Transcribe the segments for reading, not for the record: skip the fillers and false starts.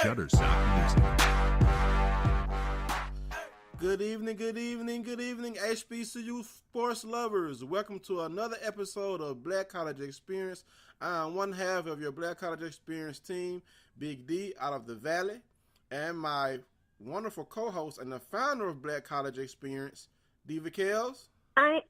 Shutterstock Music. Good evening, HBCU sports lovers. Welcome to another episode of Black College Experience. I am one half of your Black College Experience team, Big D, out of the Valley, and my wonderful co-host and the founder of Black College Experience, Diva Kells. I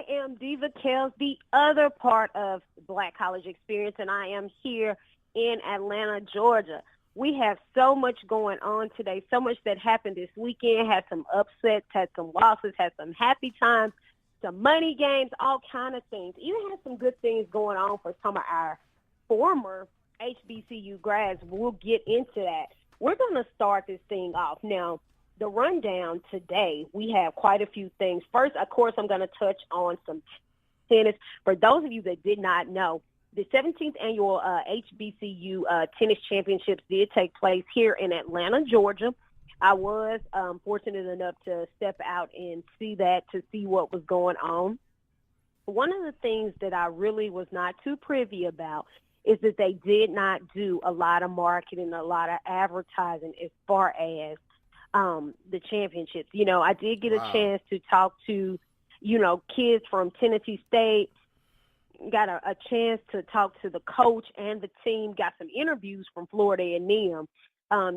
am Diva Kells, the other part of Black College Experience, and I am here in Atlanta, Georgia. We have so much going on today, so much that happened this weekend, had some upsets, had some losses, had some happy times, some money games, all kind of things. Even had some good things going on for some of our former HBCU grads. We'll get into that. We're going to start this thing off. Now, the rundown today, we have quite a few things. First, of course, I'm going to touch on some tennis. For those of you that did not know, the 17th annual HBCU tennis championships did take place here in Atlanta, Georgia. I was fortunate enough to step out and see that, to see what was going on. One of the things that I really was not too privy about is that they did not do a lot of marketing, a lot of advertising as far as the championships. You know, I did get a chance to talk to, kids from Tennessee State, got a chance to talk to the coach and the team, got some interviews from Florida A&M.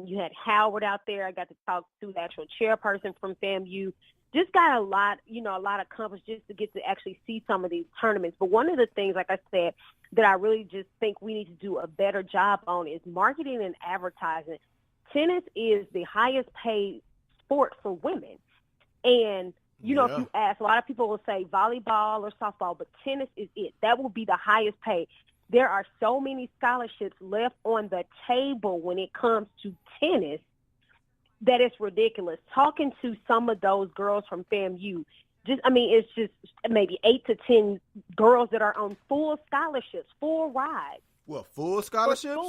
You had Howard out there. I got to talk to the actual chairperson from FAMU. Just got a lot accomplished just to get to actually see some of these tournaments. But one of the things, like I said, that I really just think we need to do a better job on is marketing and advertising. Tennis is the highest paid sport for women. And if you ask, a lot of people will say volleyball or softball, but tennis is it. That will be the highest paid. There are so many scholarships left on the table when it comes to tennis that it's ridiculous. Talking to some of those girls from FAMU, it's just maybe 8 to 10 girls that are on full scholarships, full rides. What, full scholarships?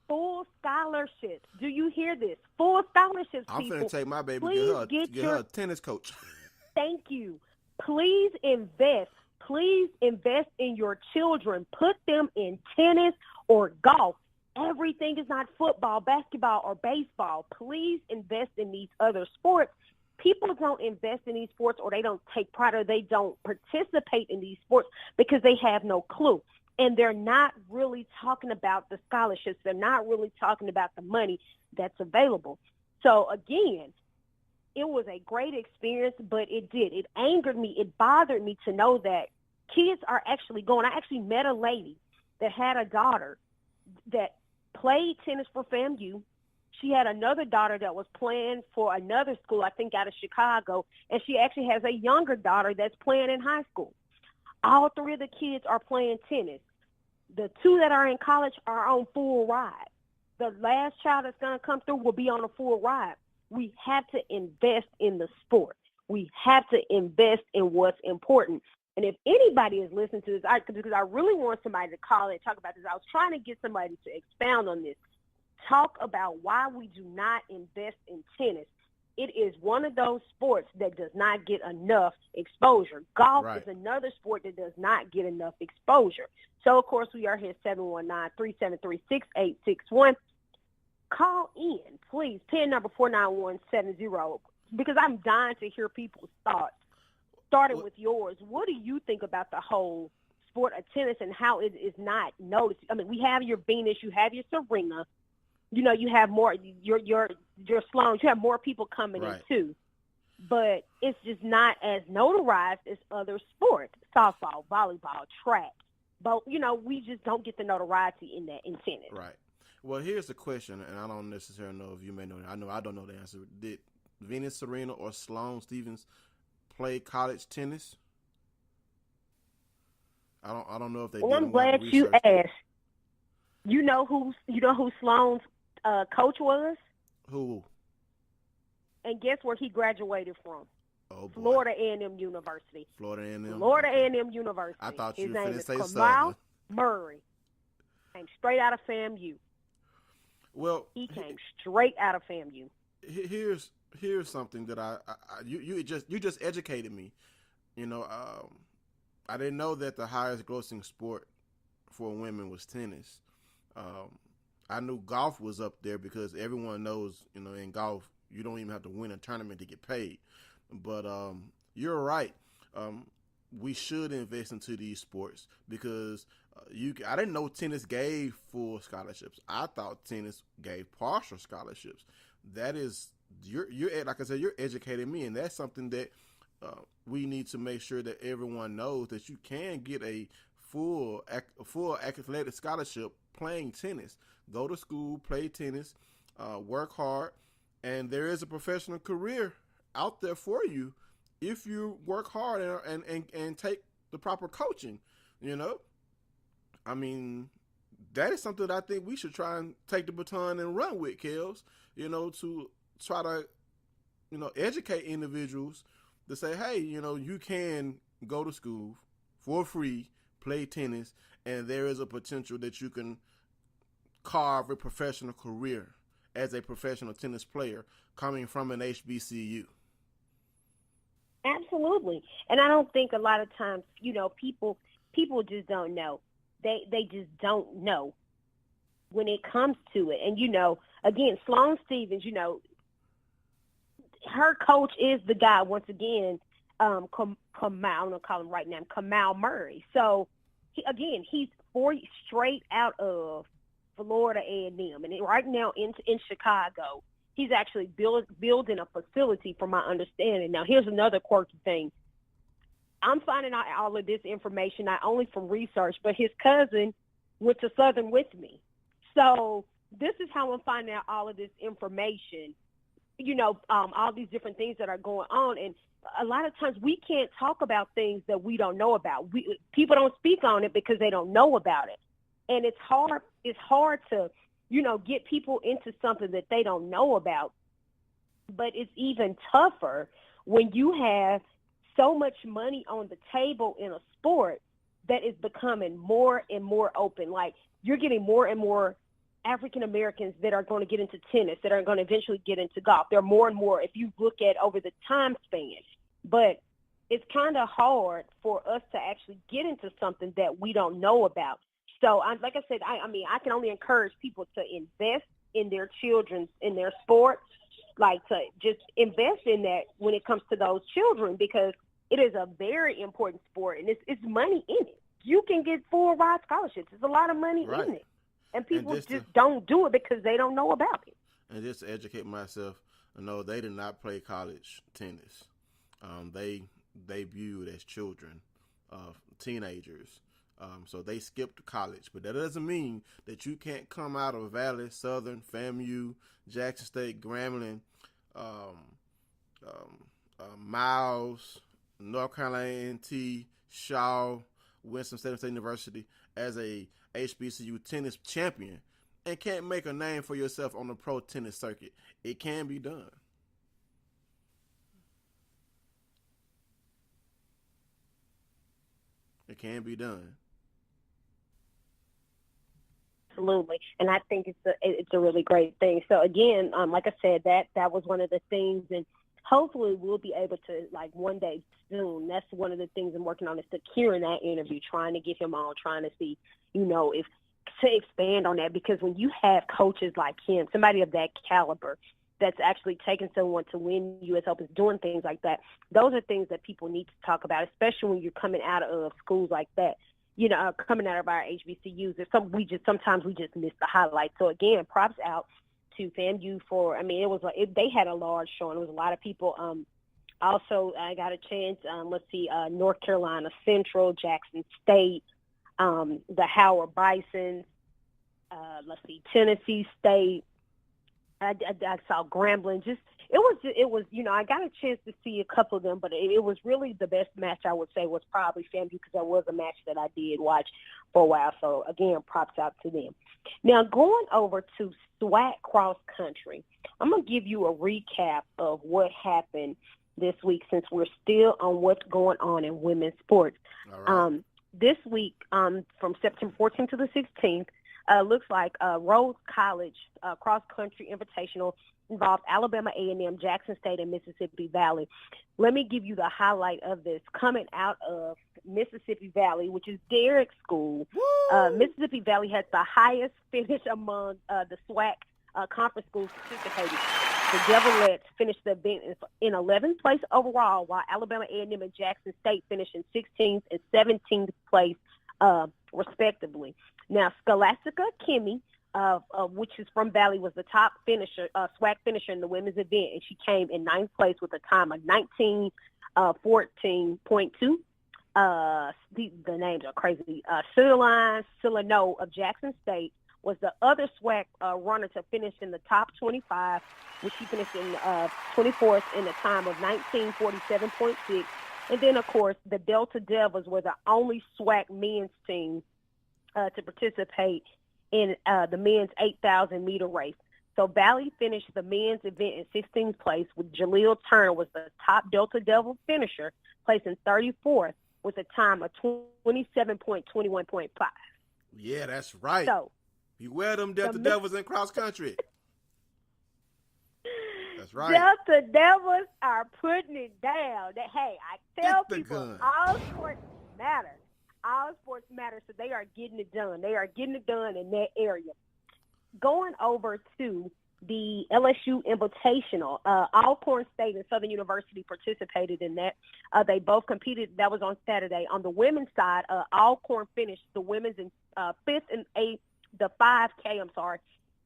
Full scholarships. Do you hear this? Full scholarships, I'm people. finna take my baby, get her a tennis coach. Thank you. Please invest. Please invest in your children. Put them in tennis or golf. Everything is not football, basketball, or baseball. Please invest in these other sports. People don't invest in these sports, or they don't take pride, or they don't participate in these sports because they have no clue. And they're not really talking about the scholarships. They're not really talking about the money that's available. So, again, it was a great experience, but it angered me. It bothered me to know that kids are actually going. I actually met a lady that had a daughter that played tennis for FAMU. She had another daughter that was playing for another school, I think out of Chicago, and she actually has a younger daughter that's playing in high school. All three of the kids are playing tennis. The two that are in college are on full ride. The last child that's going to come through will be on a full ride. We have to invest in the sport. We have to invest in what's important. And if anybody is listening to this, because I really want somebody to call and talk about this. I was trying to get somebody to expound on this. Talk about why we do not invest in tennis. It is one of those sports that does not get enough exposure. Golf is another sport that does not get enough exposure. So, of course, we are here, 719-373-6861. Call in, please, PIN number 49170, because I'm dying to hear people's thoughts. Starting with yours, what do you think about the whole sport of tennis and how it is not noticed? I mean, we have your Venus, you have your Serena. You have more your Sloans. You have more people coming in too, but it's just not as notarized as other sports: softball, volleyball, track. But we just don't get the notoriety in tennis. Right. Well, here's the question, and I don't necessarily know if you may know. I don't know the answer. Did Venus, Serena, or Sloane Stephens play college tennis? I don't know if they. Well, I'm glad you asked. You know who Sloane's coach was? Who? And guess where he graduated from? Oh, boy. Florida A&M University. Florida A&M? Florida A&M University. I thought His you were name finna is say Kamal Southern. Murray. Came straight out of FAMU. Well, he came straight out of FAMU. Here's something that you just educated me. I didn't know that the highest grossing sport for women was tennis. I knew golf was up there because everyone knows, in golf, you don't even have to win a tournament to get paid. But you're right. We should invest into these sports because I didn't know tennis gave full scholarships. I thought tennis gave partial scholarships. That is, you're like I said, you're educating me, and that's something that we need to make sure that everyone knows, that you can get a full athletic scholarship playing tennis. Go to school, play tennis, work hard, and there is a professional career out there for you if you work hard and take the proper coaching. I mean, that is something that I think we should try and take the baton and run with, Kels, to try to, educate individuals to say, hey, you can go to school for free, play tennis, and there is a potential that you can carve a professional career as a professional tennis player coming from an HBCU. Absolutely. And I don't think a lot of times, people just don't know. They just don't know when it comes to it. And, again, Sloane Stephens, her coach is the guy, once again, I'm going to call him right now, Kamal Murray. So, he's 4 straight out of Florida A&M. And right now in Chicago, he's actually building a facility, from my understanding. Now, here's another quirky thing. I'm finding out all of this information not only from research, but his cousin went to Southern with me. So this is how I'm finding out all of this information, all these different things that are going on. And a lot of times we can't talk about things that we don't know about. People don't speak on it because they don't know about it. And it's hard to, get people into something that they don't know about. But it's even tougher when you have so much money on the table in a sport that is becoming more and more open. Like, you're getting more and more African Americans that are going to get into tennis, that are going to eventually get into golf. There are more and more if you look at over the time span. But it's kind of hard for us to actually get into something that we don't know about. So, like I said, I can only encourage people to invest in their children, in their sports, like to just invest in that when it comes to those children, because it is a very important sport, and it's money in it. You can get full ride scholarships. There's a lot of money in it. And people just don't do it because they don't know about it. And just to educate myself, no, they did not play college tennis. They debuted as children, teenagers. So they skipped college. But that doesn't mean that you can't come out of Valley, Southern, FAMU, Jackson State, Grambling, Miles, North Carolina A&T, Shaw, Winston-Salem State University as a HBCU tennis champion and can't make a name for yourself on the pro tennis circuit. It can be done. It can be done. Absolutely. And I think it's a really great thing. So again, like I said, that was one of the things, and hopefully we'll be able to, like, one day soon. That's one of the things I'm working on, is securing that interview, trying to get him on, trying to see, if to expand on that, because when you have coaches like him, somebody of that caliber, that's actually taking someone to win U.S. Opens, doing things like that, those are things that people need to talk about, especially when you're coming out of schools like that, coming out of our HBCUs. Sometimes we just miss the highlights. So again, props out to FAMU for, they had a large showing. It was a lot of people. Also, I got a chance, North Carolina Central, Jackson State, the Howard Bisons, Tennessee State. I saw Grambling. It was, I got a chance to see a couple of them, but it was really the best match, I would say, was probably FAMU, because that was a match that I did watch for a while. So again, props out to them. Now, going over to SWAC cross country, I'm going to give you a recap of what happened this week, since we're still on what's going on in women's sports. All right. This week, from September 14th to the 16th, looks like Rhodes College cross country invitational involved Alabama A&M, Jackson State, and Mississippi Valley. Let me give you the highlight of this. Coming out of Mississippi Valley, which is Derek's school. Mississippi Valley has the highest finish among the SWAC conference schools participating. The Devilettes finished the event in 11th place overall, while Alabama A&M and Jackson State finished in 16th and 17th place, respectively. Now, Scholastica Kimmy, which is from Valley, was the top finisher, SWAC finisher in the women's event, and she came in 9th place with a time of 19:14.2. The names are crazy. Silano of Jackson State was the other SWAC runner to finish in the top 25, which she finished in 24th in a time of 19:47.6. And then, of course, the Delta Devils were the only SWAC men's team to participate in the men's 8,000-meter race. So Valley finished the men's event in 16th place, with Jaleel Turner was the top Delta Devil finisher, placing 34th with a time of 27.21.5. Yeah, that's right. So, beware them Delta Devils in cross country. That's right. Delta Devils are putting it down. Hey, I tell people all sports matter. All sports matter, so they are getting it done. They are getting it done in that area. Going over to the LSU Invitational, Alcorn State and Southern University participated in that. They both competed. That was on Saturday. On the women's side, Alcorn finished the women's in 5K,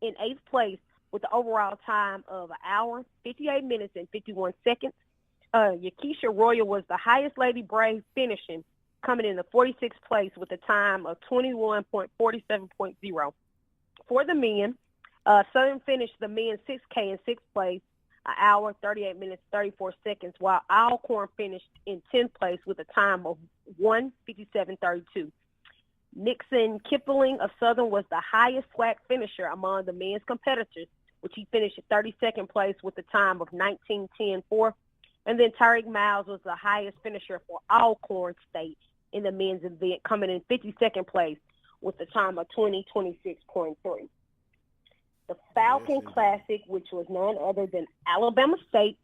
in 8th place with the overall time of 1 hour, 58 minutes, and 51 seconds. Yakisha Royal was the highest Lady Brave finishing, coming in the 46th place with a time of 21.47.0. For the men, Southern finished the men's 6K in 6th place, 1 hour, 38 minutes, 34 seconds, while Alcorn finished in 10th place with a time of 1:57.32. Nixon Kipling of Southern was the highest SWAC finisher among the men's competitors, which he finished at 32nd place with a time of 19:10.4. And then Tariq Miles was the highest finisher for Alcorn State in the men's event, coming in 52nd place with a time of 20:26.3. The Falcon Classic, which was none other than Alabama State,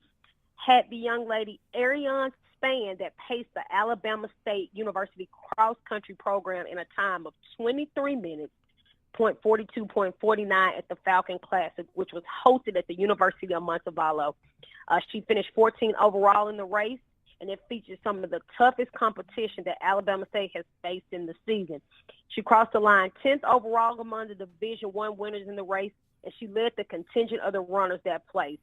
had the young lady Ariane Span that paced the Alabama State University cross-country program in a time of 23 minutes, 42.49 at the Falcon Classic, which was hosted at the University of Montevallo. She finished 14th overall in the race, and it featured some of the toughest competition that Alabama State has faced in the season. She crossed the line 10th overall among the Division I winners in the race, and she led the contingent of the runners that placed.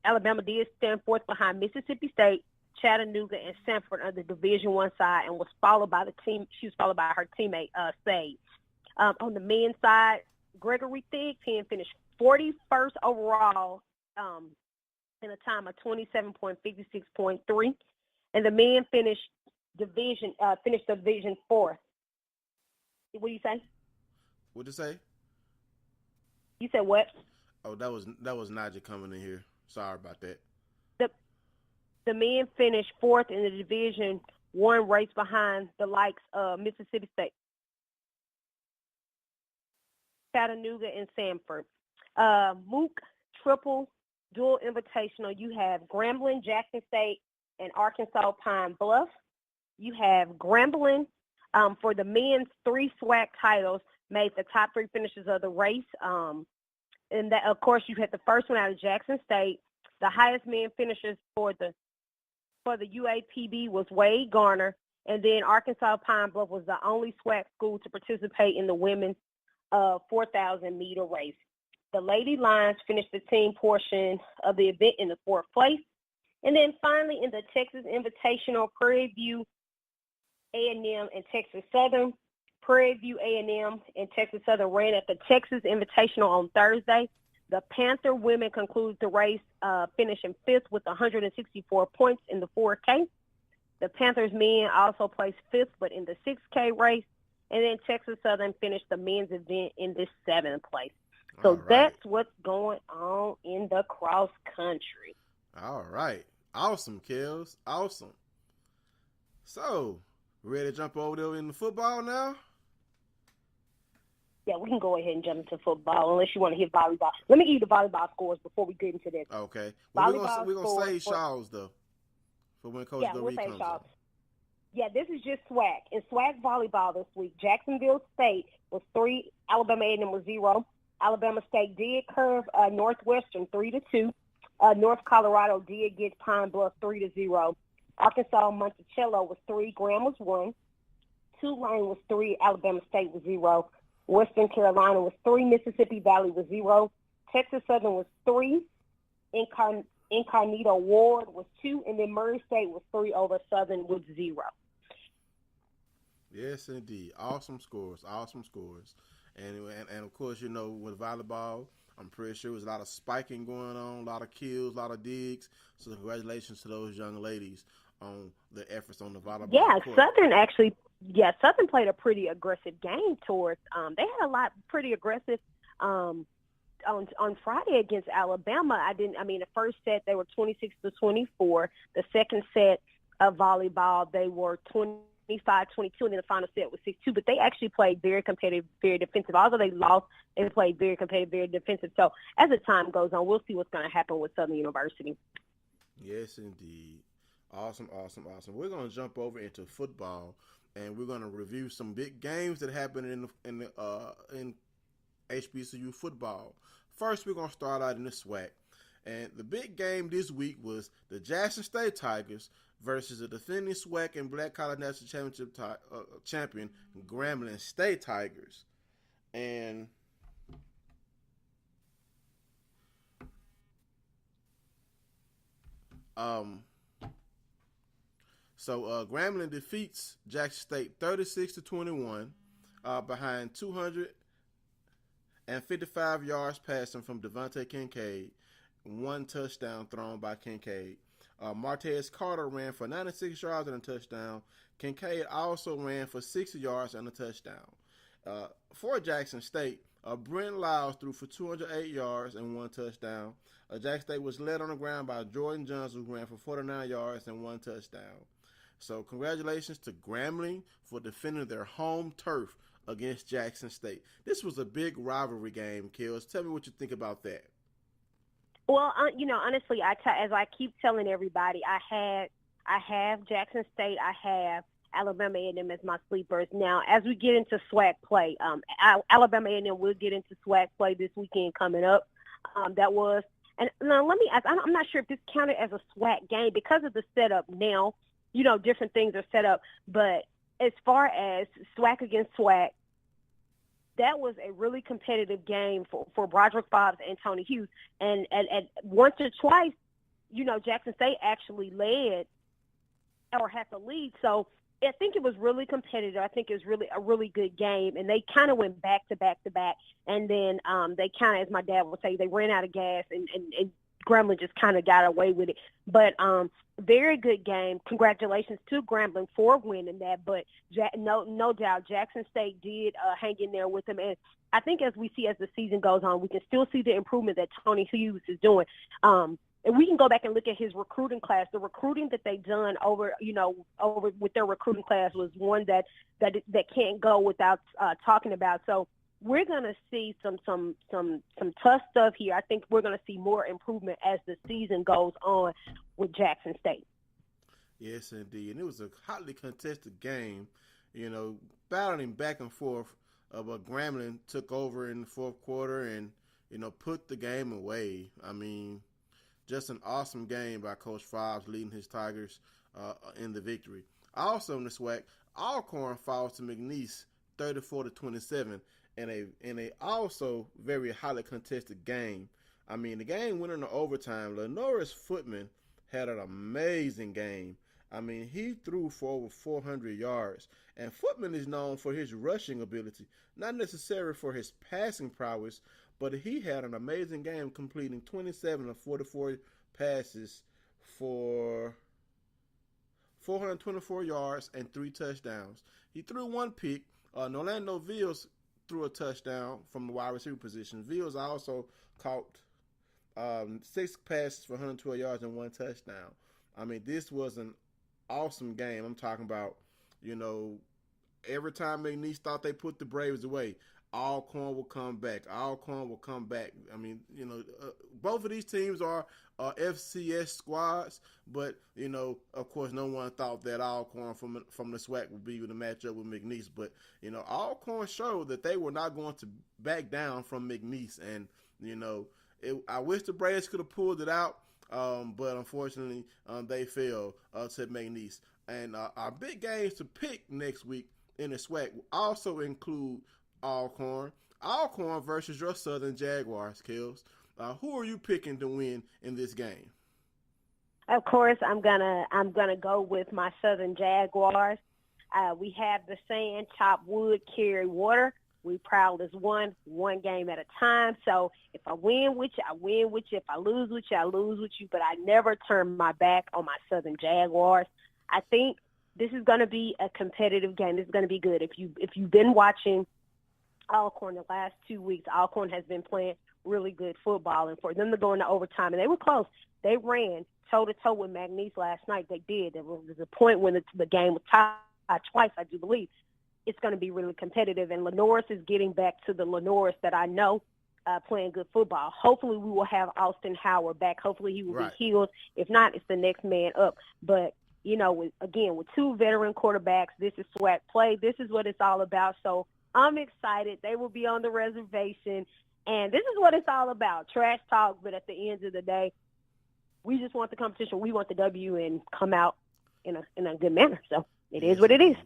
Alabama did stand fourth behind Mississippi State, Chattanooga, and Sanford on the Division I side, and was followed by she was followed by her teammate Sage. On the men's side, Gregory Thigpen finished 41st overall in a time of 27.56.3, and the men finished Division 4th. What do you say? What'd you say? You said what? Oh, that was Naja coming in here. Sorry about that. The men finished 4th in the Division I race behind the likes of Mississippi State, Chattanooga, and Sanford. Mook Triple Dual Invitational, you have Grambling, Jackson State, and Arkansas Pine Bluff. You have Grambling for the men's 3 SWAC titles, made the top 3 finishers of the race. And that, of course, you had the first one out of Jackson State. The highest men finishers for the UAPB was Wade Garner, and then Arkansas Pine Bluff was the only SWAC school to participate in the women's 4,000-meter race. The Lady Lions finished the team portion of the event in the 4th place. And then finally, in the Texas Invitational, Prairie View A&M and Texas Southern. Prairie View A&M and Texas Southern ran at the Texas Invitational on Thursday. The Panther women concluded the race, finishing 5th with 164 points in the 4K. The Panthers men also placed 5th, but in the 6K race. And then Texas Southern finished the men's event in the 7th place. So that's what's going on in the cross country. All right. Awesome, Kels. Awesome. So, ready to jump over there in the football now? Yeah, we can go ahead and jump into football unless you want to hit volleyball. Let me give you the volleyball scores before we get into that. Okay. Well, we're going to save Shaw's, though, for when Coach Goree comes up. Yeah, this is just SWAC. In SWAC volleyball this week, Jacksonville State was 3, Alabama A&M was 0. Alabama State did curve Northwestern 3-2. North Colorado did get Pine Bluff 3-0. Arkansas Monticello was 3, Graham was 1. Tulane was 3, Alabama State was 0. Western Carolina was 3, Mississippi Valley was 0. Texas Southern was 3, Incognito Ward was 2, and then Murray State was 3 over Southern with 0. Yes, indeed. Awesome scores. And of course, with volleyball, I'm pretty sure there was a lot of spiking going on, a lot of kills, a lot of digs. So congratulations to those young ladies on the efforts on the volleyball court. Southern played a pretty aggressive game towards. They had a lot pretty aggressive on Friday against Alabama. The first set they were 26-24. The second set of volleyball they were 25-22, and then the final set was 6-2. But they actually played very competitive, very defensive. Although they lost, they played very competitive, very defensive. So as the time goes on, we'll see what's going to happen with Southern University. Yes, indeed. Awesome. We're going to jump over into football, and we're going to review some big games that happened in HBCU football. First, we're going to start out in the SWAC. And the big game this week was the Jackson State Tigers versus the defending SWAC and Black College National Championship champion Grambling State Tigers. And Grambling defeats Jackson State 36-21 behind 255 yards passing from Devontae Kincaid, 1 touchdown thrown by Kincaid. Martez Carter ran for 96 yards and a touchdown. Kincaid also ran for 60 yards and a touchdown. For Jackson State, Brent Lyles threw for 208 yards and 1 touchdown. Jackson State was led on the ground by Jordan Johnson, who ran for 49 yards and 1 touchdown. So congratulations to Grambling for defending their home turf against Jackson State. This was a big rivalry game, Kels. Tell me what you think about that. Well, honestly, as I keep telling everybody, I have Jackson State, I have Alabama A&M as my sleepers. Now, as we get into SWAC play, Alabama A&M will get into SWAC play this weekend coming up. And now let me ask, I'm not sure if this counted as a SWAC game because of the setup now. Different things are set up, but as far as SWAC against SWAC, that was a really competitive game for Broderick Fobbs and Tony Hughes. And at once or twice, Jackson State actually led or had the lead. So I think it was really competitive. I think it was really a really good game. And they kind of went back to back to back. And then they kind of, as my dad would say, they ran out of gas and Grambling just kind of got away with it. But very good game. Congratulations to Grambling for winning that. But no doubt, Jackson State did hang in there with them. And I think as the season goes on, we can still see the improvement that Tony Hughes is doing. And we can go back and look at his recruiting class. The recruiting that they've done over with their recruiting class was one that can't go without talking about. So we're going to see some tough stuff here. I think we're going to see more improvement as the season goes on with Jackson State. Yes, indeed. And it was a hotly contested game, battling back and forth. But Grambling took over in the fourth quarter and, put the game away. I mean, just an awesome game by Coach Fobbs leading his Tigers in the victory. Also in the SWAC, Alcorn falls to McNeese 34-27. In a also very highly contested game. I mean, the game went into overtime. Lenoris Footman had an amazing game. I mean, he threw for over 400 yards. And Footman is known for his rushing ability, not necessarily for his passing prowess, but he had an amazing game, completing 27 of 44 passes for 424 yards and 3 touchdowns. He threw 1 pick. Orlando Vills threw a touchdown from the wide receiver position. Vills also caught 6 passes for 112 yards and 1 touchdown. I mean, this was an awesome game. I'm talking about, every time McNeese thought they put the Braves away, Alcorn will come back. Alcorn will come back. I mean, both of these teams are FCS squads, but of course, no one thought that Alcorn from the SWAC would be able to match up with McNeese. But Alcorn showed that they were not going to back down from McNeese, and I wish the Braves could have pulled it out, but unfortunately, they failed to McNeese. And our big games to pick next week in the SWAC will also include Alcorn versus your Southern Jaguars, Kels. Who are you picking to win in this game? Of course, I'm gonna go with my Southern Jaguars. We have the saying, "Chop wood, carry water." We proud as one game at a time. So if I win with you, I win with you. If I lose with you, I lose with you. But I never turn my back on my Southern Jaguars. I think this is going to be a competitive game. This is going to be good. If you've been watching Alcorn the last 2 weeks, Alcorn has been playing really good football. And for them to go into overtime, and they were close. They ran toe-to-toe with McNeese last night. They did. There was a point when the game was tied twice, I do believe. It's going to be really competitive. And Lenoris is getting back to the Lenoris that I know playing good football. Hopefully we will have Austin Howard back. Hopefully he will be healed. If not, it's the next man up. But, with two veteran quarterbacks, this is SWAC play. This is what it's all about. So I'm excited. They will be on the reservation. And this is what it's all about, trash talk. But at the end of the day, we just want the competition. We want the W and come out in a good manner. So it is what it is.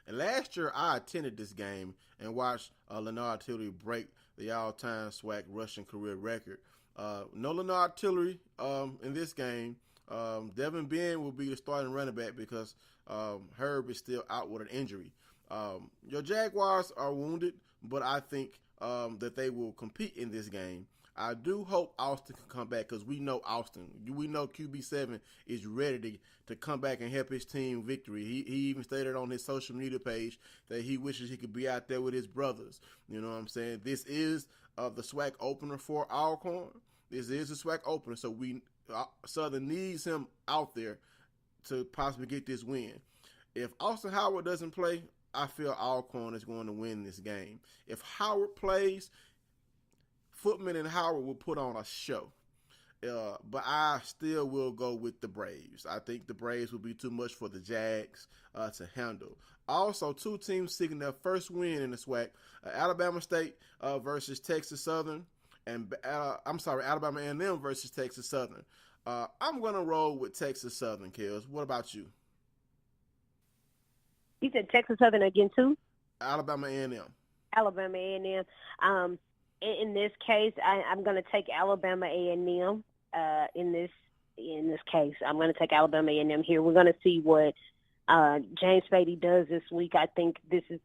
And last year, I attended this game and watched Lenard Artillery break the all-time SWAC rushing career record. No Lenard Artillery in this game. Devin Ben will be the starting running back because Herb is still out with an injury. Your Jaguars are wounded, but I think that they will compete in this game. I do hope Austin can come back because we know Austin. We know QB7 is ready to come back and help his team victory. He even stated on his social media page that he wishes he could be out there with his brothers. You know what I'm saying? This is the SWAC opener for Alcorn. This is the SWAC opener, so Southern needs him out there to possibly get this win. If Austin Howard doesn't play, I feel Alcorn is going to win this game. If Howard plays, Footman and Howard will put on a show. But I still will go with the Braves. I think the Braves will be too much for the Jags to handle. Also, two teams seeking their first win in the SWAC, Alabama State versus Texas Southern, and Alabama A&M versus Texas Southern. I'm going to roll with Texas Southern, Kels. What about you? You said Texas Southern again, too? Alabama A&M. Alabama A&M. In this case, I'm going to take Alabama A&M. In this case, I'm going to take Alabama A&M here. We're going to see what James Spady does this week. I think this is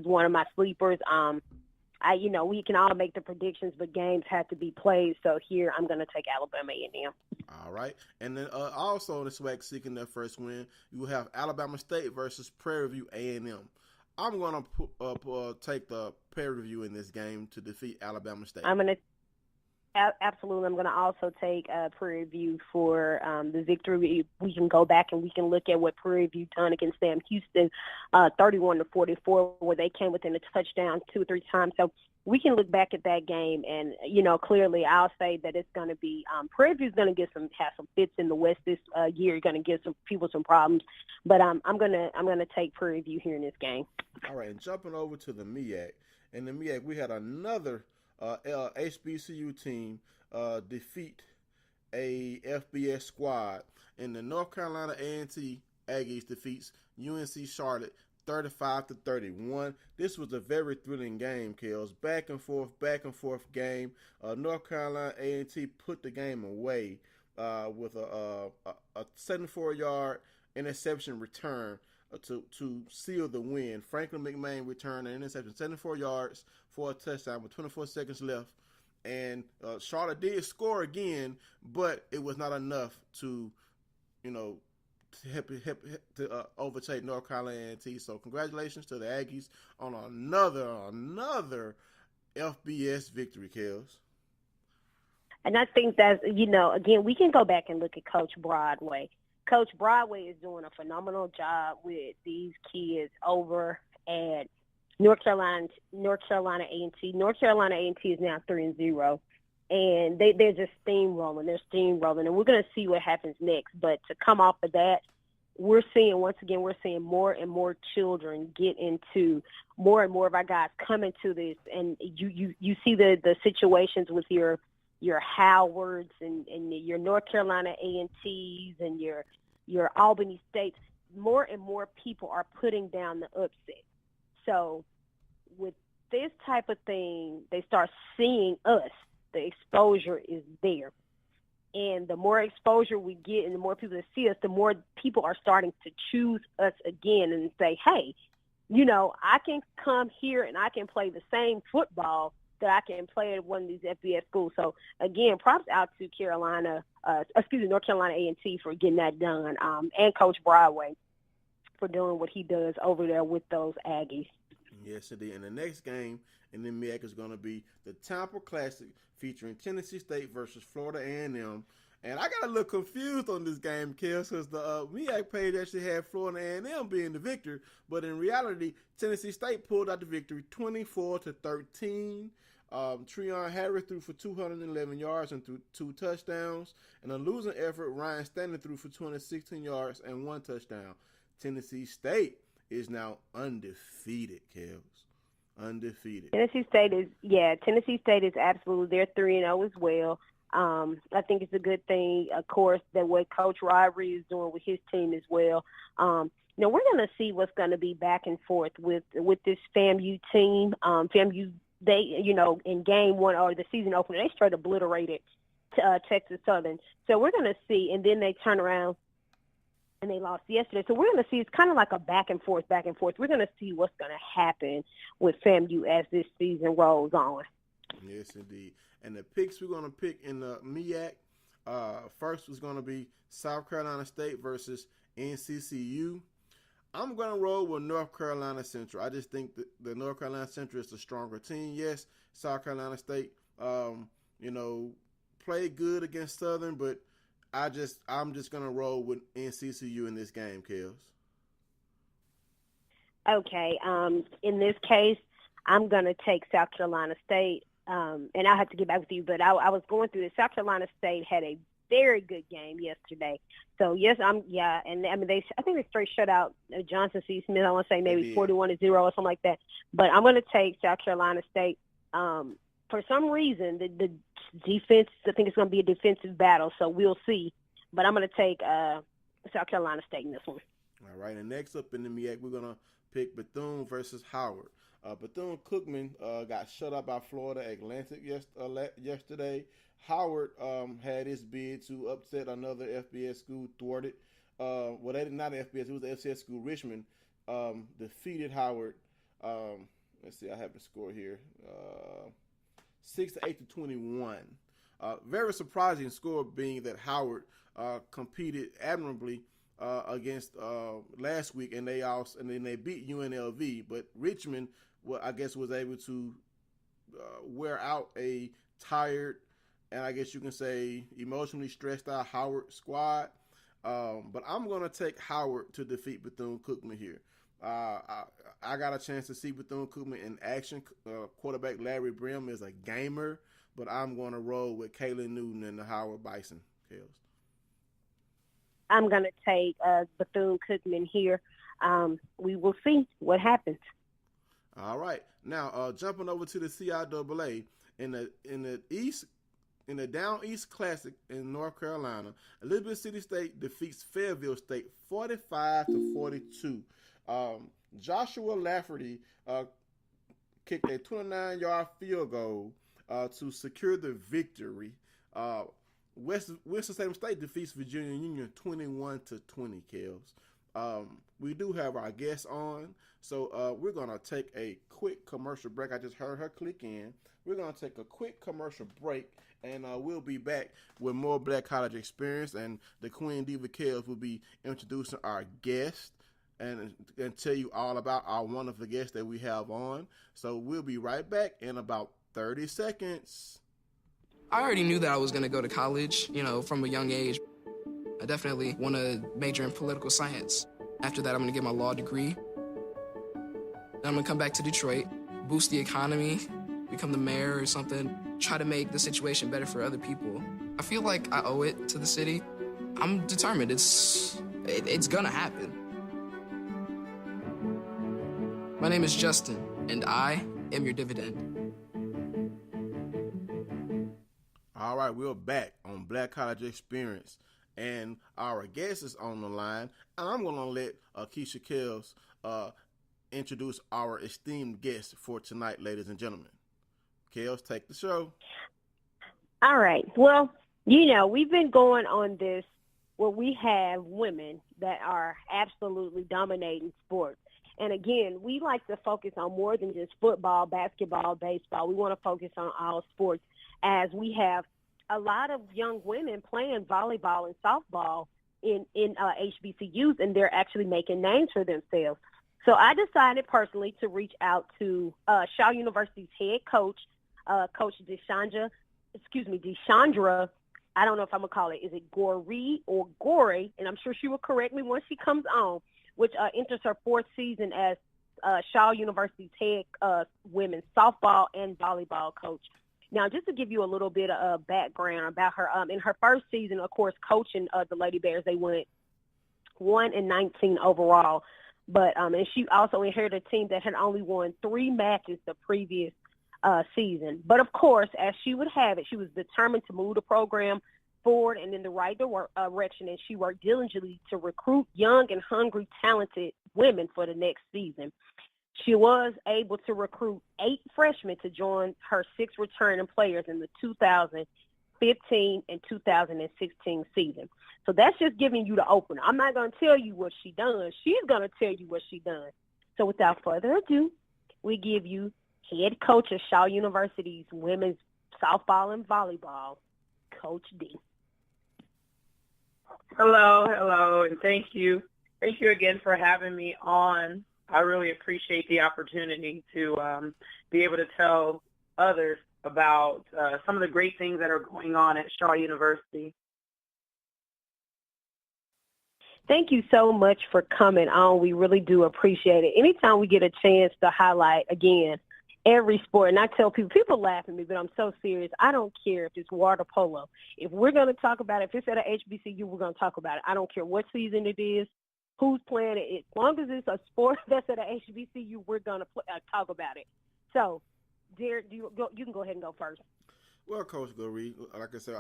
one of my sleepers. We can all make the predictions, but games have to be played. So here, I'm going to take Alabama A&M. All right. And then also in the SWAC seeking their first win, you will have Alabama State versus Prairie View A&M. I'm going to take the Prairie View in this game to defeat Alabama State. Absolutely. I'm going to also take Prairie View for the victory. We can go back and we can look at what Prairie View done against Sam Houston, 31-44, where they came within a touchdown 2 or 3 times. So we can look back at that game, and clearly, I'll say that it's going to be Prairie View's going to have some fits in the West this year. Going to give some people some problems, but I'm going to take Prairie View here in this game. All right, and jumping over to the MEAC. In the MEAC, we had another HBCU team defeat a FBS squad, and the North Carolina A&T Aggies defeats UNC Charlotte 35-31. This was a very thrilling game, Kels. Back and forth game. North Carolina A&T put the game away with a 74-yard interception return to seal the win. Franklin McMahon returned an interception, 74 yards for a touchdown with 24 seconds left. And Charlotte did score again, but it was not enough to, to overtake North Carolina A&T. So congratulations to the Aggies on another FBS victory, Kels. And I think that, again, we can go back and look at Coach Broadway. Coach Broadway is doing a phenomenal job with these kids over at North Carolina A&T. North Carolina A&T is now 3-0, and they're just steamrolling. They're steamrolling, and we're going to see what happens next. But to come off of that, we're seeing more and more children get into, more and more of our guys come into this, and you see the situations with your Howards and your North Carolina A&Ts and your Albany States. More and more people are putting down the upset. So with this type of thing, they start seeing us. The exposure is there. And the more exposure we get and the more people that see us, the more people are starting to choose us again and say, hey, I can come here and I can play the same football that I can play at one of these FBS schools. So, again, props out to North Carolina A&T for getting that done, and Coach Broadway for doing what he does over there with those Aggies. Yes, indeed. And the next game in the MEAC is going to be the Tampa Classic featuring Tennessee State versus Florida A&M. And I got a little confused on this game, Kels, because the MEAC page actually had Florida A&M being the victor. But in reality, Tennessee State pulled out the victory 24-13. Treon Harris threw for 211 yards and threw 2 touchdowns. In a losing effort, Ryan Stanley threw for 216 yards and 1 touchdown. Tennessee State is now undefeated, Kels. Undefeated. Tennessee State is absolutely, they're 3-0 as well. I think it's a good thing, of course, that what Coach Ribery is doing with his team as well. We're going to see what's going to be back and forth with this FAMU team. FAMU, they, in game one or the season opener, they straight obliterated Texas Southern. So we're going to see, and then they turn around and they lost yesterday. So we're going to see, it's kind of like a back and forth. We're going to see what's going to happen with FAMU as this season rolls on. Yes, indeed. And the picks we're going to pick in the MEAC, first was going to be South Carolina State versus NCCU. I'm going to roll with North Carolina Central. I just think that the North Carolina Central is the stronger team. Yes, South Carolina State, played good against Southern, but I'm just going to roll with NCCU in this game, Kels. Okay. In this case, I'm going to take South Carolina State, and I'll have to get back with you, but I was going through this. South Carolina State had a very good game yesterday. So, yes, I think they straight shut out Johnson C. Smith. I want to say maybe 41-0 or something like that. But I'm going to take South Carolina State. For some reason, the defense, I think it's going to be a defensive battle, so we'll see. But I'm going to take South Carolina State in this one. All right, and next up in the MEAC, we're going to pick Bethune versus Howard. Bethune-Cookman got shut out by Florida Atlantic yesterday. Howard had his bid to upset another FBS school thwarted. They did not an FBS, it was an FCS school. Richmond defeated Howard. Let's see, I have the score here. 6-8-21. Very surprising score, being that Howard competed admirably against last week, and then they beat UNLV. But Richmond, I guess, was able to wear out a tired, and I guess you can say emotionally stressed out Howard squad. But I'm going to take Howard to defeat Bethune-Cookman here. I got a chance to see Bethune-Cookman in action. Quarterback Larry Brim is a gamer, but I'm going to roll with Kaylin Newton and the Howard Bison. Kels. I'm going to take Bethune-Cookman here. We will see what happens. All right. Now, jumping over to the CIAA, in the Down East Classic in North Carolina, Elizabeth City State defeats Fayetteville State 45-42. Joshua Lafferty kicked a 29-yard field goal to secure the victory. Winston-Salem State defeats Virginia Union 21-20, Kels. We do have our guests on, so we're going to take a quick commercial break. I just heard her click in. We're going to take a quick commercial break, and we'll be back with more Black College Experience, and the Queen Diva Kels will be introducing our guest and tell you all about our wonderful guests that we have on. So we'll be right back in about 30 seconds. I already knew that I was going to go to college, from a young age. I definitely want to major in political science. After that, I'm going to get my law degree. I'm gonna come back to Detroit, boost the economy, become the mayor or something, try to make the situation better for other people. I feel like I owe it to the city. I'm determined. It's gonna happen. My name is Justin, and I am your dividend. All right, we're back on Black College Experience, and our guest is on the line, and I'm going to let Keisha Kells introduce our esteemed guest for tonight, ladies and gentlemen. Kells, take the show. All right. Well, we've been going on this where we have women that are absolutely dominating sports. And again, we like to focus on more than just football, basketball, baseball. We want to focus on all sports, as we have a lot of young women playing volleyball and softball in HBCUs, and they're actually making names for themselves. So I decided personally to reach out to Shaw University's head coach, Coach Deshandra. I don't know if I'm going to call it, is it Goree or Goree? And I'm sure she will correct me once she comes on, which enters her fourth season as Shaw University's head women's softball and volleyball coach. Now, just to give you a little bit of background about her, in her first season, of course, coaching the Lady Bears, they went 1-19 overall. But and she also inherited a team that had only won 3 matches the previous season. But, of course, as she would have it, she was determined to move the program forward and in the right direction, and she worked diligently to recruit young and hungry, talented women for the next season. She was able to recruit 8 freshmen to join her 6 returning players in the 2015 and 2016 season. So that's just giving you the opener. I'm not going to tell you what she done. She's going to tell you what she done. So without further ado, we give you head coach of Shaw University's women's softball and volleyball, Coach D. Hello, and thank you. Thank you again for having me on. I really appreciate the opportunity to be able to tell others about some of the great things that are going on at Shaw University. Thank you so much for coming on. We really do appreciate it. Anytime we get a chance to highlight, again, every sport, and I tell people laugh at me, but I'm so serious. I don't care if it's water polo. If we're going to talk about it, if it's at a HBCU, we're going to talk about it. I don't care what season it is, who's playing it. As long as it's a sport that's at a HBCU, we're going to talk about it. So, Derek, you can go ahead and go first. Well, Coach Goree, like I said,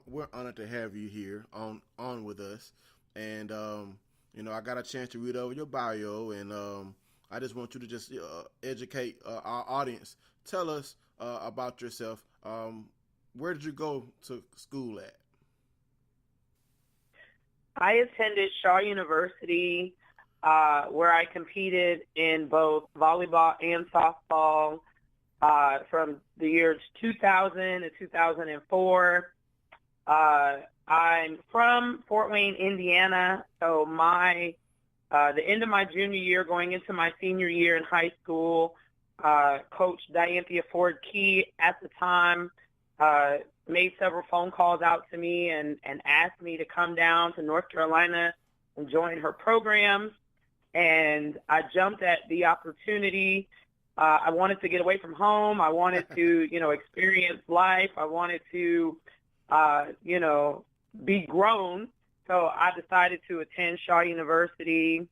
we're honored to have you here on with us. And, I got a chance to read over your bio, and I just want you to just educate our audience. Tell us about yourself. Where did you go to school at? I attended Shaw University, where I competed in both volleyball and softball from the years 2000 to 2004. I'm from Fort Wayne, Indiana, so the end of my junior year, going into my senior year in high school, Coach Dianthea Ford Key at the time made several phone calls out to me and asked me to come down to North Carolina and join her programs. And I jumped at the opportunity. I wanted to get away from home. I wanted to, experience life. I wanted to, be grown. So I decided to attend Shaw University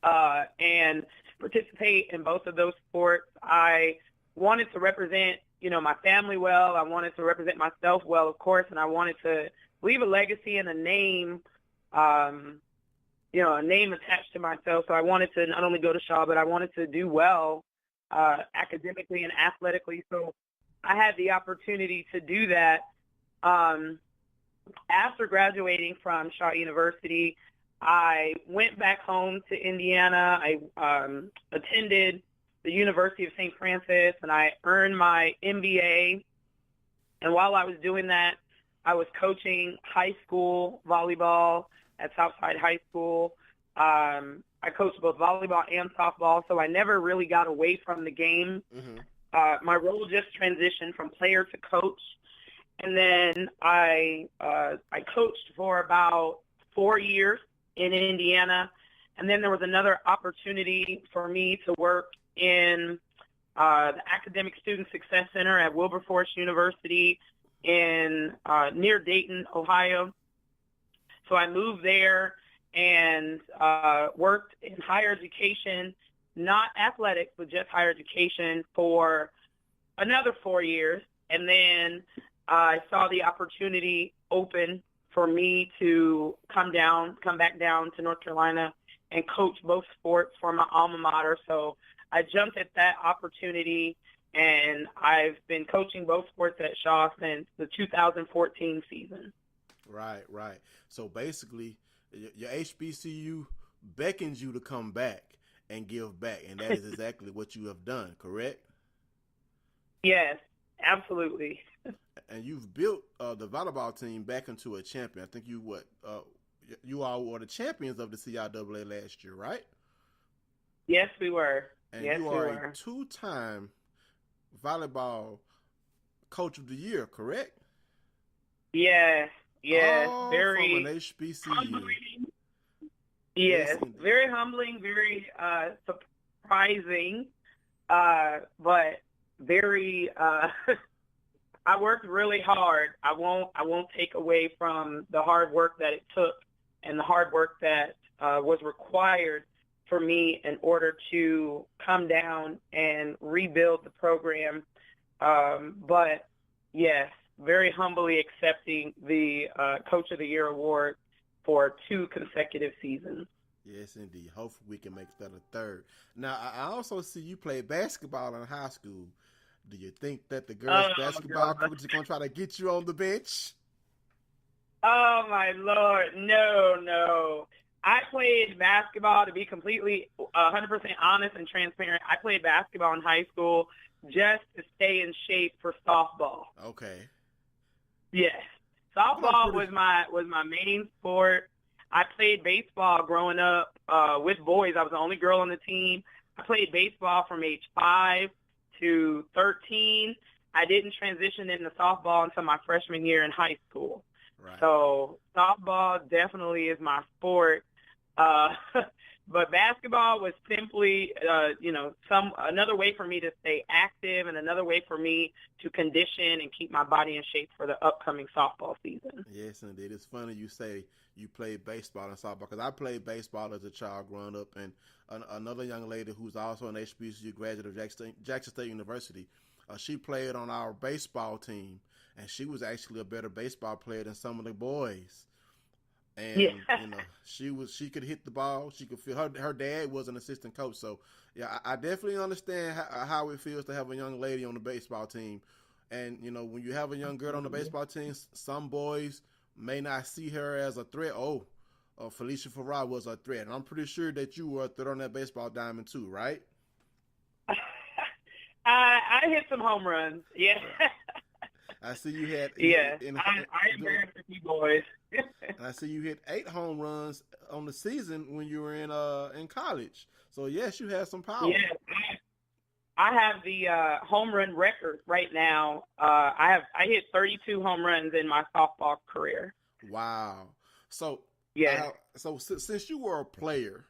and participate in both of those sports. I wanted to represent, my family well. I wanted to represent myself well, of course, and I wanted to leave a legacy and a name, a name attached to myself. So I wanted to not only go to Shaw, but I wanted to do well academically and athletically. So I had the opportunity to do that. After graduating from Shaw University, I went back home to Indiana. I attended the University of St. Francis, and I earned my MBA. And while I was doing that, I was coaching high school volleyball at Southside High School. I coached both volleyball and softball, so I never really got away from the game. Mm-hmm. My role just transitioned from player to coach. And then I coached for about 4 years in Indiana, And then there was another opportunity for me to work in the Academic Student Success Center at Wilberforce University in near Dayton, Ohio. So I moved there and worked in higher education, not athletics, but just higher education for another 4 years. And then I saw the opportunity open for me to come back down to North Carolina and coach both sports for my alma mater. So I jumped at that opportunity, and I've been coaching both sports at Shaw since the 2014 season. Right. So basically, your HBCU beckons you to come back and give back, and that is exactly what you have done, correct? Yes, absolutely. And you've built the volleyball team back into a champion. I think you all were the champions of the CIAA last year, right? Yes, we were. And you are a two-time volleyball coach of the year, correct? Yes. Oh, very from an HBCU. humbling. Yes, very humbling, very surprising, but very. I worked really hard. I won't take away from the hard work that it took and the hard work that was required for me in order to come down and rebuild the program. But yes, very humbly accepting the Coach of the Year award for 2 consecutive seasons. Yes, indeed. Hopefully we can make that a third. Now, I also see you play basketball in high school. Do you think that the girls' basketball coach is going to try to get you on the bench? Oh, my Lord. No. I played basketball, to be completely 100% honest and transparent. I played basketball in high school just to stay in shape for softball. Okay. Yes. Softball was my main sport. I played baseball growing up with boys. I was the only girl on the team. I played baseball from age 5 to 13. I didn't transition into softball until my freshman year in high school. Right. So softball definitely is my sport. But basketball was simply, another way for me to stay active and another way for me to condition and keep my body in shape for the upcoming softball season. Yes, indeed. It's funny you say you played baseball and softball, because I played baseball as a child growing up, and another young lady who's also an HBCU graduate of Jackson State University, she played on our baseball team, and she was actually a better baseball player than some of the boys. And she could hit the ball. She could feel her dad was an assistant coach. So yeah, I definitely understand how it feels to have a young lady on the baseball team. And when you have a young girl on the baseball team, some boys may not see her as a threat. Felicia Farrar was a threat, and I'm pretty sure that you were a threat on that baseball diamond too, right? I hit some home runs. Yeah. I see you had. Yeah, I embarrassed a few boys. And I see you hit 8 home runs on the season when you were in college. So yes, you had some power. Yeah, I have the home run record right now. I hit 32 home runs in my softball career. Wow. So yeah. So since you were a player,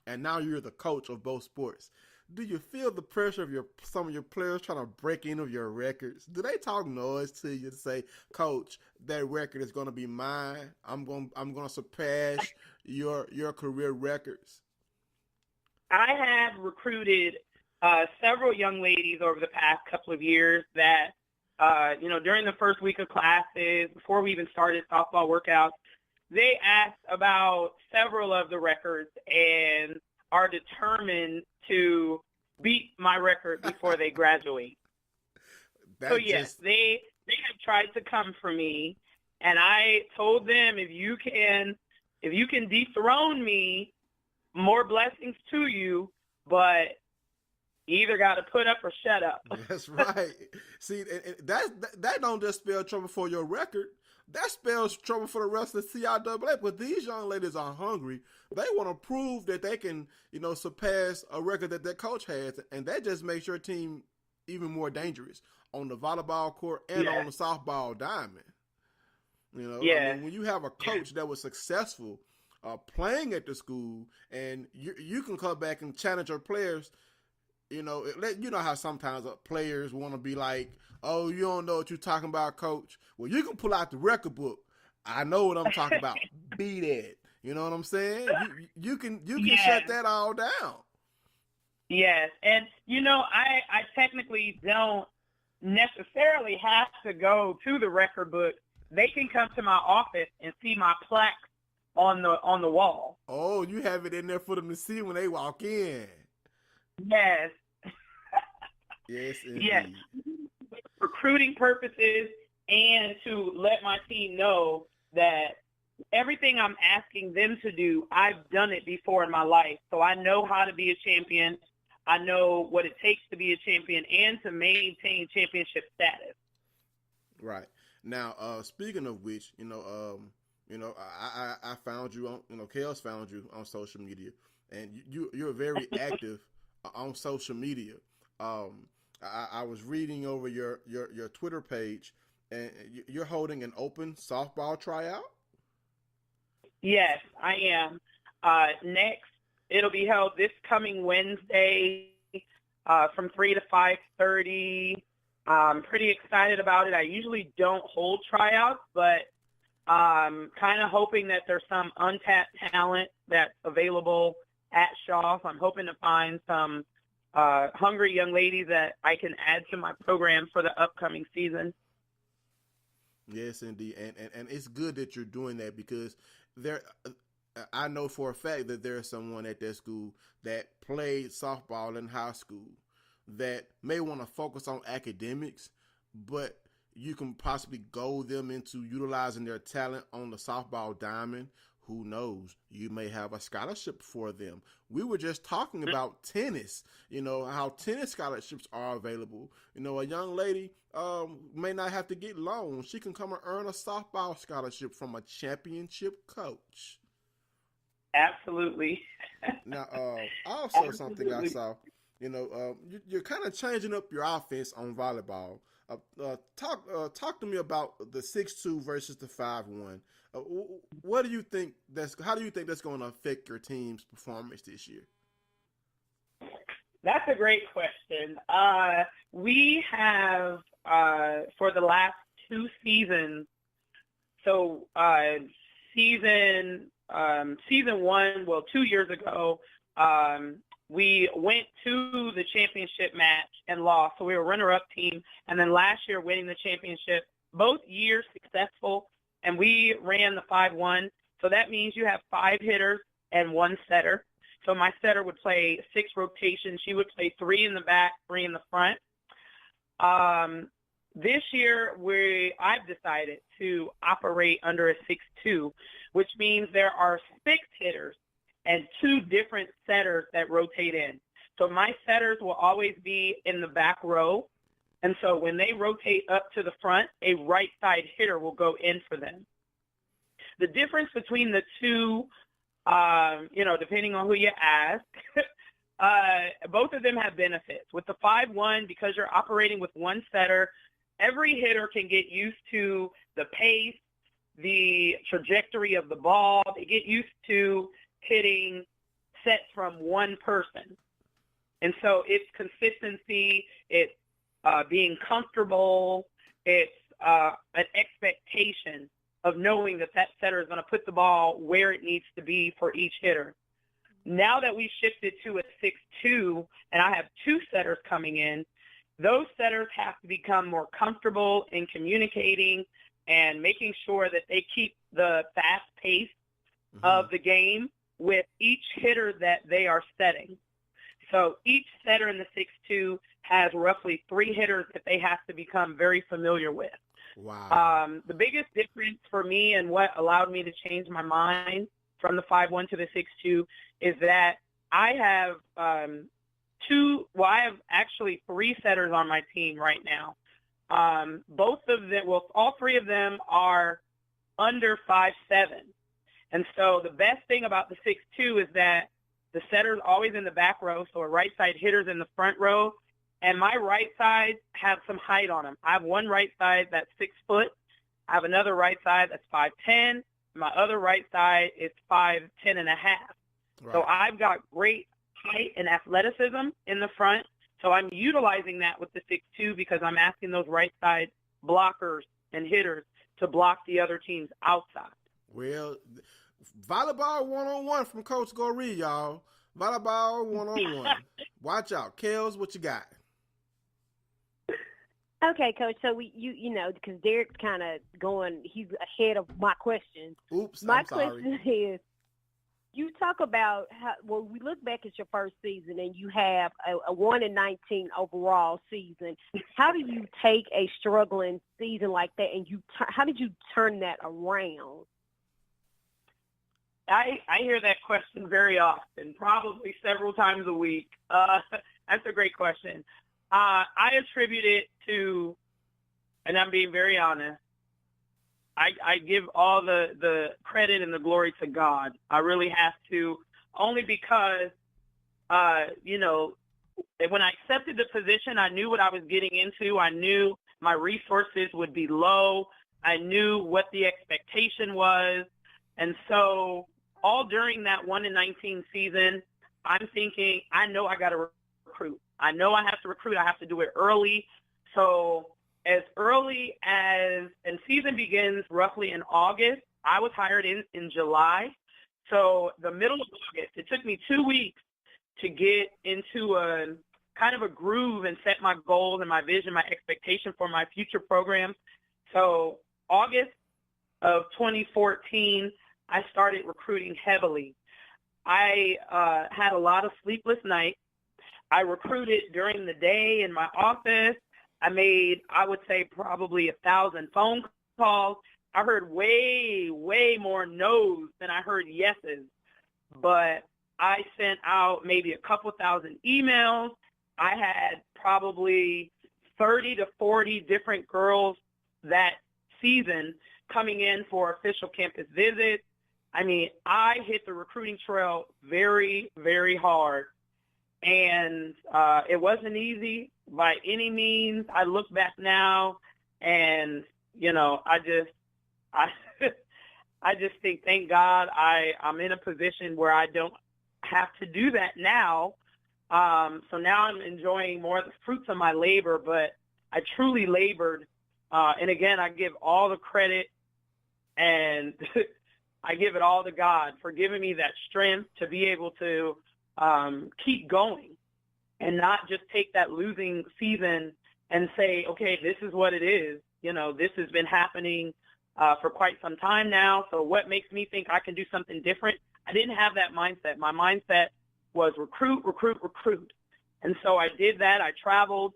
and now you're the coach of both sports, do you feel the pressure of some of your players trying to break into your records? Do they talk noise to you to say, "Coach, that record is going to be mine. I'm going to surpass your career records"? I have recruited several young ladies over the past couple of years that, during the first week of classes, before we even started softball workouts, they asked about several of the records and are determined to beat my record before they graduate. So yes, they have tried to come for me, and I told them, if you can dethrone me, more blessings to you, but you either got to put up or shut up. That's right. See, that don't just spell trouble for your record. That spells trouble for the rest of the CIAA. But these young ladies are hungry. They want to prove that they can, surpass a record that their coach has, and that just makes your team even more dangerous on the volleyball court and on the softball diamond. When you have a coach that was successful playing at the school, and you can come back and challenge your players. You know, you know how sometimes players want to be like, "Oh, you don't know what you're talking about, coach." Well, you can pull out the record book. I know what I'm talking about. Be that. You know what I'm saying? You can shut that all down. Yes, and you know, I technically don't necessarily have to go to the record book. They can come to my office and see my plaque on the wall. Oh, you have it in there for them to see when they walk in. Yes. Yes, indeed. Yes. Recruiting purposes, and to let my team know that everything I'm asking them to do, I've done it before in my life. So I know how to be a champion. I know what it takes to be a champion and to maintain championship status. Right. Now, speaking of which, I found you on, Kels found you on social media, and you're very active on social media. I was reading over your Twitter page, and you're holding an open softball tryout? Yes, I am. Next, it'll be held this coming Wednesday from 3 to 5:30. I'm pretty excited about it. I usually don't hold tryouts, but kind of hoping that there's some untapped talent that's available at Shaw. So I'm hoping to find some hungry young ladies that I can add to my program for the upcoming season. Yes, indeed, and it's good that you're doing that, because I know for a fact that there's someone at that school that played softball in high school that may want to focus on academics, but you can possibly goad them into utilizing their talent on the softball diamond. Who knows? You may have a scholarship for them. We were just talking about tennis, how tennis scholarships are available. A young lady may not have to get loans. She can come and earn a softball scholarship from a championship coach. Absolutely. Now, also something I saw, you're kind of changing up your offense on volleyball. Talk to me about the 6'2" versus the 5'1". How do you think that's going to affect your team's performance this year? That's a great question. We have for the last two seasons. So season one, 2 years ago, we went to the championship match and lost. So we were a runner-up team. And then last year winning the championship, both years successful. And we ran the 5-1. So that means you have 5 hitters and 1 setter. So my setter would play 6 rotations. She would play 3 in the back, 3 in the front. This year, I've decided to operate under a 6-2, which means there are 6 hitters and 2 different setters that rotate in. So my setters will always be in the back row. And so when they rotate up to the front, a right side hitter will go in for them. The difference between the two, depending on who you ask, both of them have benefits. With the 5-1, because you're operating with 1 setter, every hitter can get used to the pace, the trajectory of the ball. They get used to hitting sets from 1 person. And so it's consistency, it's being comfortable, it's an expectation of knowing that setter is going to put the ball where it needs to be for each hitter. Now that we've shifted to a 6-2 and I have 2 setters coming in, those setters have to become more comfortable in communicating and making sure that they keep the fast pace of the game with each hitter that they are setting. So each setter in the 6-2 has roughly 3 hitters that they have to become very familiar with. Wow. The biggest difference for me and what allowed me to change my mind from the 5-1 to the 6-2 is that I have I have actually 3 setters on my team right now. All 3 of them are under 5'7". And so the best thing about the 6-2 is that the setter's always in the back row, so a right side hitter's in the front row, and my right side has some height on them. I have one right side that's 6 foot. I have another right side that's 5'10". My other right side is 5'10 and a half. Right. So I've got great height and athleticism in the front. So I'm utilizing that with the 6'2" because I'm asking those right side blockers and hitters to block the other team's outside. Well, volleyball 1-on-1 from Coach Goree, y'all. Volleyball 1-on-1. Watch out. Kels, what you got? Okay, Coach. So you know, because Derek's kind of he's ahead of my question. Oops, My I'm sorry. question is, you talk about how, well, we look back at your first season and you have a 1-19 overall season. How do you take a struggling season like that and how did you turn that around? I hear that question very often, probably several times a week. That's a great question. I attribute it to, and I'm being very honest, I give all the credit and the glory to God. I really have to, only because, you know, when I accepted the position, I knew what I was getting into. I knew my resources would be low. I knew what the expectation was. And so all during that 1-19 season, I'm thinking, I know I got to recruit. I know I have to recruit. I have to do it early. So as early as, and season begins roughly in August, I was hired in July. So the middle of August, it took me 2 weeks to get into a kind of a groove and set my goals and my vision, my expectation for my future program. So August of 2014, I started recruiting heavily. I had a lot of sleepless nights. I recruited during the day in my office. I made, I would say, probably 1,000 phone calls. I heard way, way more no's than I heard yeses. But I sent out maybe a couple thousand emails. I had probably 30 to 40 different girls that season coming in for official campus visits. I mean, I hit the recruiting trail very, very hard. And it wasn't easy by any means. I look back now and, you know, I just think, thank God I'm in a position where I don't have to do that now. So now I'm enjoying more of the fruits of my labor, but I truly labored. And again, I give all the credit and I give it all to God for giving me that strength to be able to keep going and not just take that losing season and say, okay, this is what it is. You know, this has been happening for quite some time now. So what makes me think I can do something different? I didn't have that mindset. My mindset was recruit, recruit, recruit. And so I did that. I traveled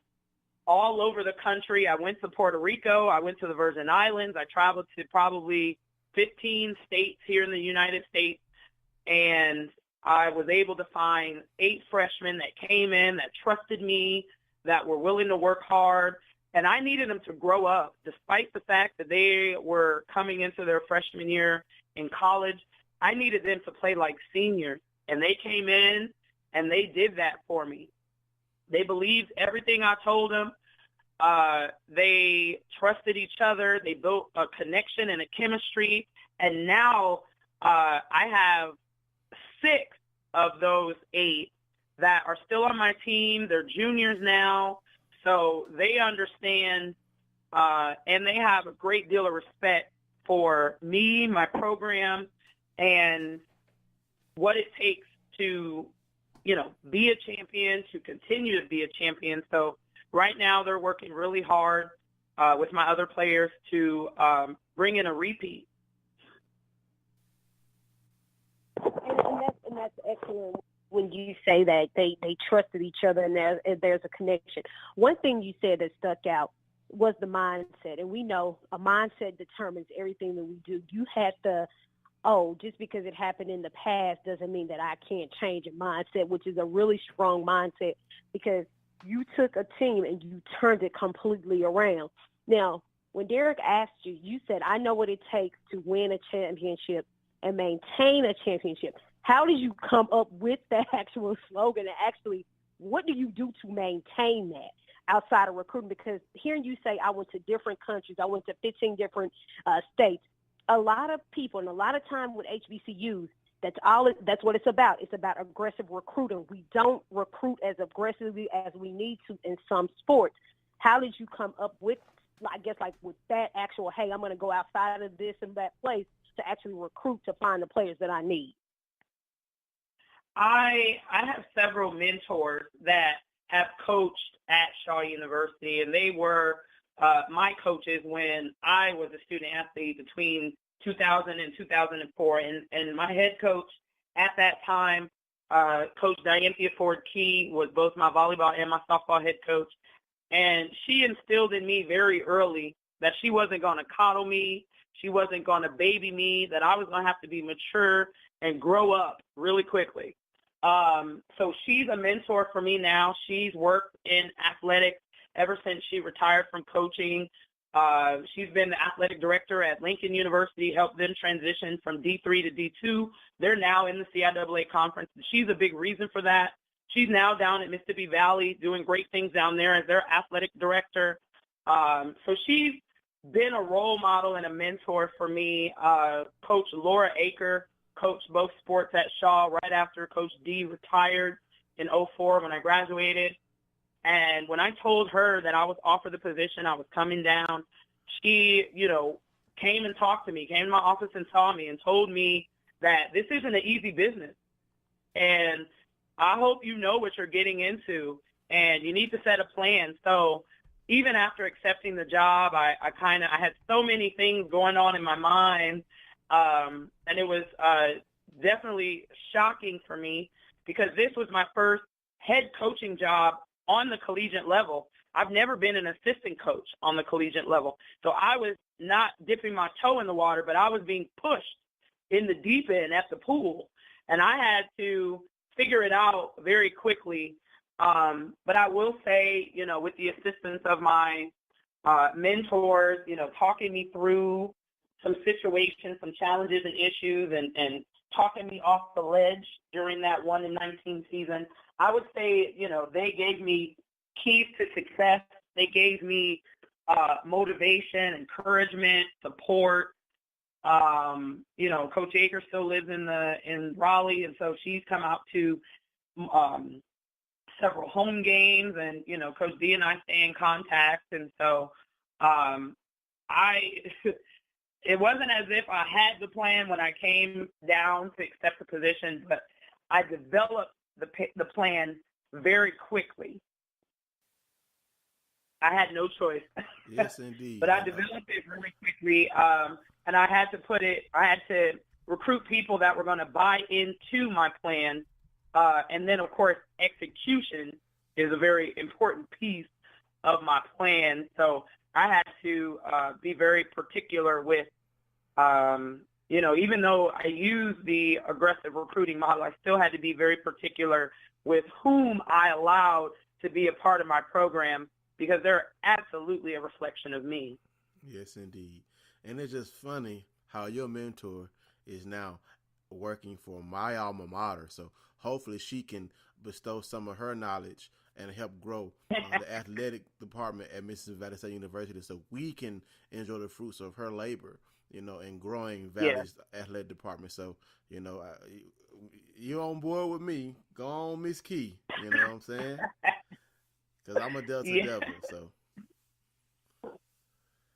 all over the country. I went to Puerto Rico. I went to the Virgin Islands. I traveled to probably 15 states here in the United States. And I was able to find 8 freshmen that came in, that trusted me, that were willing to work hard. And I needed them to grow up, despite the fact that they were coming into their freshman year in college. I needed them to play like seniors. And they came in and they did that for me. They believed everything I told them. They trusted each other. They built a connection and a chemistry. And now I have 6 of those 8 that are still on my team. They're juniors now. So they understand and they have a great deal of respect for me, my program, and what it takes to, you know, be a champion, to continue to be a champion. So right now they're working really hard with my other players to bring in a repeat. And that's excellent when you say that they trusted each other and there's a connection. One thing you said that stuck out was the mindset. And we know a mindset determines everything that we do. You had to, just because it happened in the past doesn't mean that I can't change a mindset, which is a really strong mindset because you took a team and you turned it completely around. Now, when Derek asked you, you said, I know what it takes to win a championship and maintain a championship. How did you come up with that actual slogan? And actually, what do you do to maintain that outside of recruiting? Because hearing you say I went to different countries, I went to 15 different states, a lot of people and a lot of time with HBCUs, that's what it's about. It's about aggressive recruiting. We don't recruit as aggressively as we need to in some sports. How did you come up with, I guess, like with that actual, hey, I'm going to go outside of this and that place to actually recruit to find the players that I need? I have several mentors that have coached at Shaw University, and they were my coaches when I was a student athlete between 2000 and 2004. And my head coach at that time, Coach Dianthia Ford Key, was both my volleyball and my softball head coach. And she instilled in me very early that she wasn't going to coddle me. She wasn't going to baby me, that I was going to have to be mature and grow up really quickly. So she's a mentor for me now. She's worked in athletics ever since she retired from coaching. She's been the athletic director at Lincoln University, helped them transition from D3 to D2. They're now in the CIAA conference. She's a big reason for that. She's now down at Mississippi Valley doing great things down there as their athletic director. So she's been a role model and a mentor for me. Coach Laura Aker coached both sports at Shaw right after Coach D retired in 2004 when I graduated. And when I told her that I was offered the position, I was coming down, she, came and talked to me, came to my office and saw me and told me that this isn't an easy business. And I hope you know what you're getting into, and you need to set a plan. So even after accepting the job, I had so many things going on in my mind, and it was definitely shocking for me because this was my first head coaching job on the collegiate level. I've never been an assistant coach on the collegiate level. So I was not dipping my toe in the water, but I was being pushed in the deep end at the pool. And I had to figure it out very quickly. But I will say, with the assistance of my mentors, talking me through some situations, some challenges and issues, and talking me off the ledge during that 1-19 season, I would say, they gave me keys to success. They gave me motivation, encouragement, support. Coach Aker still lives in Raleigh, and so she's come out to several home games, and Coach D and I stay in contact, and so it wasn't as if I had the plan when I came down to accept the position, but I developed the plan very quickly. I had no choice. Yes, indeed. But I developed it really quickly, and I had to recruit people that were going to buy into my plan, and then, of course, execution is a very important piece of my plan. So I had to be very particular with, even though I used the aggressive recruiting model, I still had to be very particular with whom I allowed to be a part of my program because they're absolutely a reflection of me. Yes, indeed. And it's just funny how your mentor is now working for my alma mater. So hopefully she can bestow some of her knowledge and help grow the athletic department at Mississippi Valley State University so we can enjoy the fruits of her labor, in growing Valley's athletic department. So, you're on board with me. Go on, Miss Key. You know what I'm saying? Because I'm a Delta Devil, so.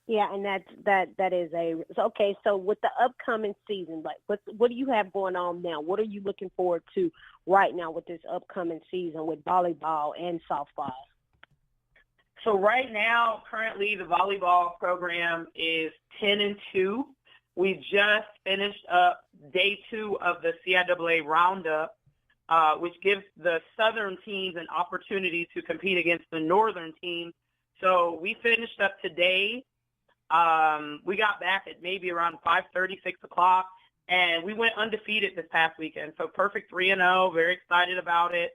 Yeah, and that is okay. So with the upcoming season, like what do you have going on now? What are you looking forward to right now with this upcoming season with volleyball and softball? So right now, currently, the volleyball program is 10-2. We just finished up day 2 of the CIAA roundup, which gives the southern teams an opportunity to compete against the northern teams. So we finished up today. We got back at maybe around 5:30, 6 o'clock, and we went undefeated this past weekend. So perfect 3-0, very excited about it.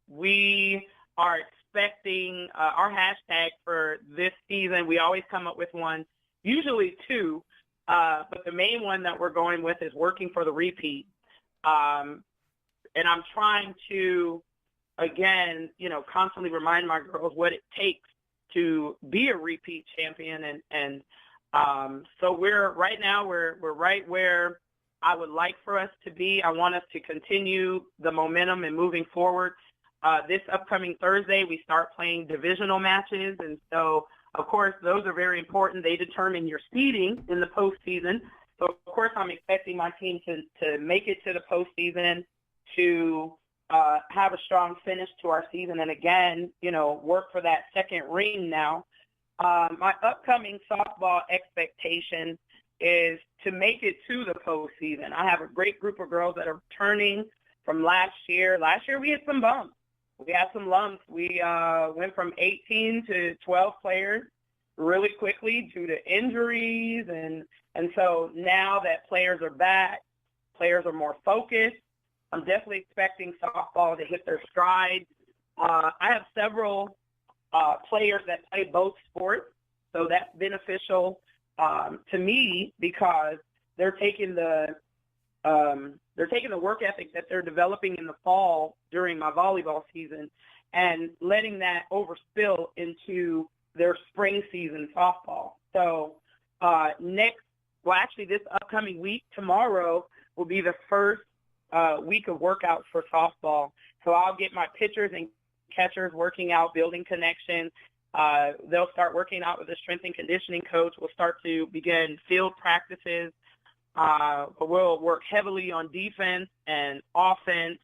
We are expecting our hashtag for this season. We always come up with one, usually 2, but the main one that we're going with is working for the repeat. And I'm trying to, again, constantly remind my girls what it takes to be a repeat champion and So we're right where I would like for us to be. I want us to continue the momentum and moving forward. This upcoming Thursday, we start playing divisional matches, and so, of course, those are very important. They determine your seeding in the postseason. So, of course, I'm expecting my team to make it to the postseason, to have a strong finish to our season, and again, work for that second ring now. My upcoming softball expectation is to make it to the postseason. I have a great group of girls that are returning from last year. Last year we had some bumps. We had some lumps. We went from 18 to 12 players really quickly due to injuries. And so now that players are back, players are more focused. I'm definitely expecting softball to hit their stride. I have several players that play both sports, so that's beneficial to me because they're taking the work ethic that they're developing in the fall during my volleyball season and letting that overspill into their spring season softball. So this upcoming week, tomorrow will be the first week of workouts for softball. So I'll get my pitchers and catchers working out, building connections. They'll start working out with a strength and conditioning coach. We'll start to begin field practices. We'll work heavily on defense and offense.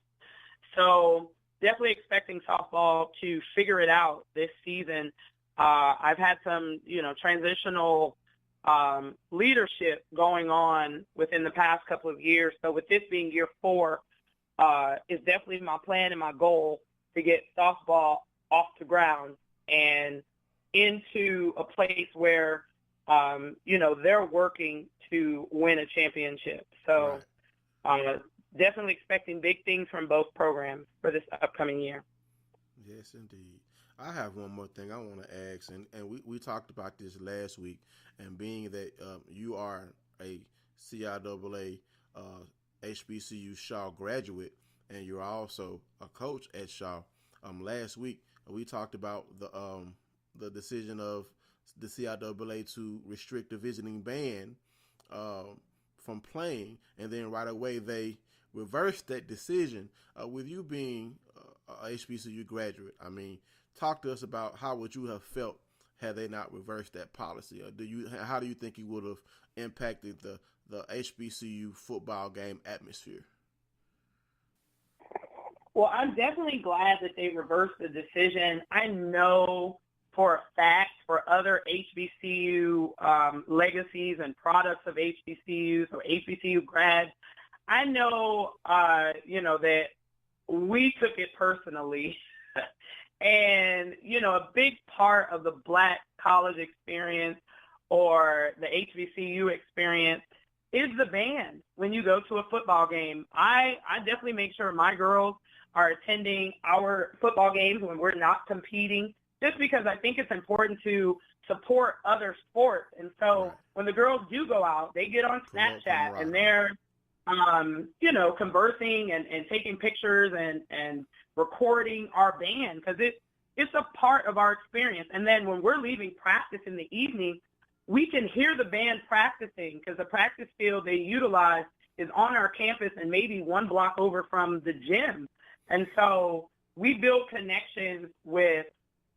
So definitely expecting softball to figure it out this season. I've had some, transitional leadership going on within the past couple of years. So with this being year 4, is definitely my plan and my goal to get softball off the ground and into a place where, they're working to win a championship. So definitely expecting big things from both programs for this upcoming year. Yes, indeed. I have one more thing I want to ask, and we talked about this last week, and being that you are a CIAA HBCU Shaw graduate, and you're also a coach at Shaw. Last week we talked about the decision of the CIAA to restrict the visiting band from playing, and then right away they reversed that decision. With you being a HBCU graduate, talk to us about how would you have felt had they not reversed that policy? How do you think it would have impacted the HBCU football game atmosphere? Well, I'm definitely glad that they reversed the decision. I know for a fact for other HBCU legacies and products of HBCUs or HBCU grads, I know, that we took it personally. And, a big part of the Black college experience or the HBCU experience is the band. When you go to a football game, I definitely make sure my girls are attending our football games when we're not competing, just because I think it's important to support other sports. And so when the girls do go out, they get on Snapchat and they're, conversing and taking pictures and recording our band, because it's a part of our experience. And then when we're leaving practice in the evening, we can hear the band practicing, because the practice field they utilize is on our campus and maybe one block over from the gym. And so we build connections with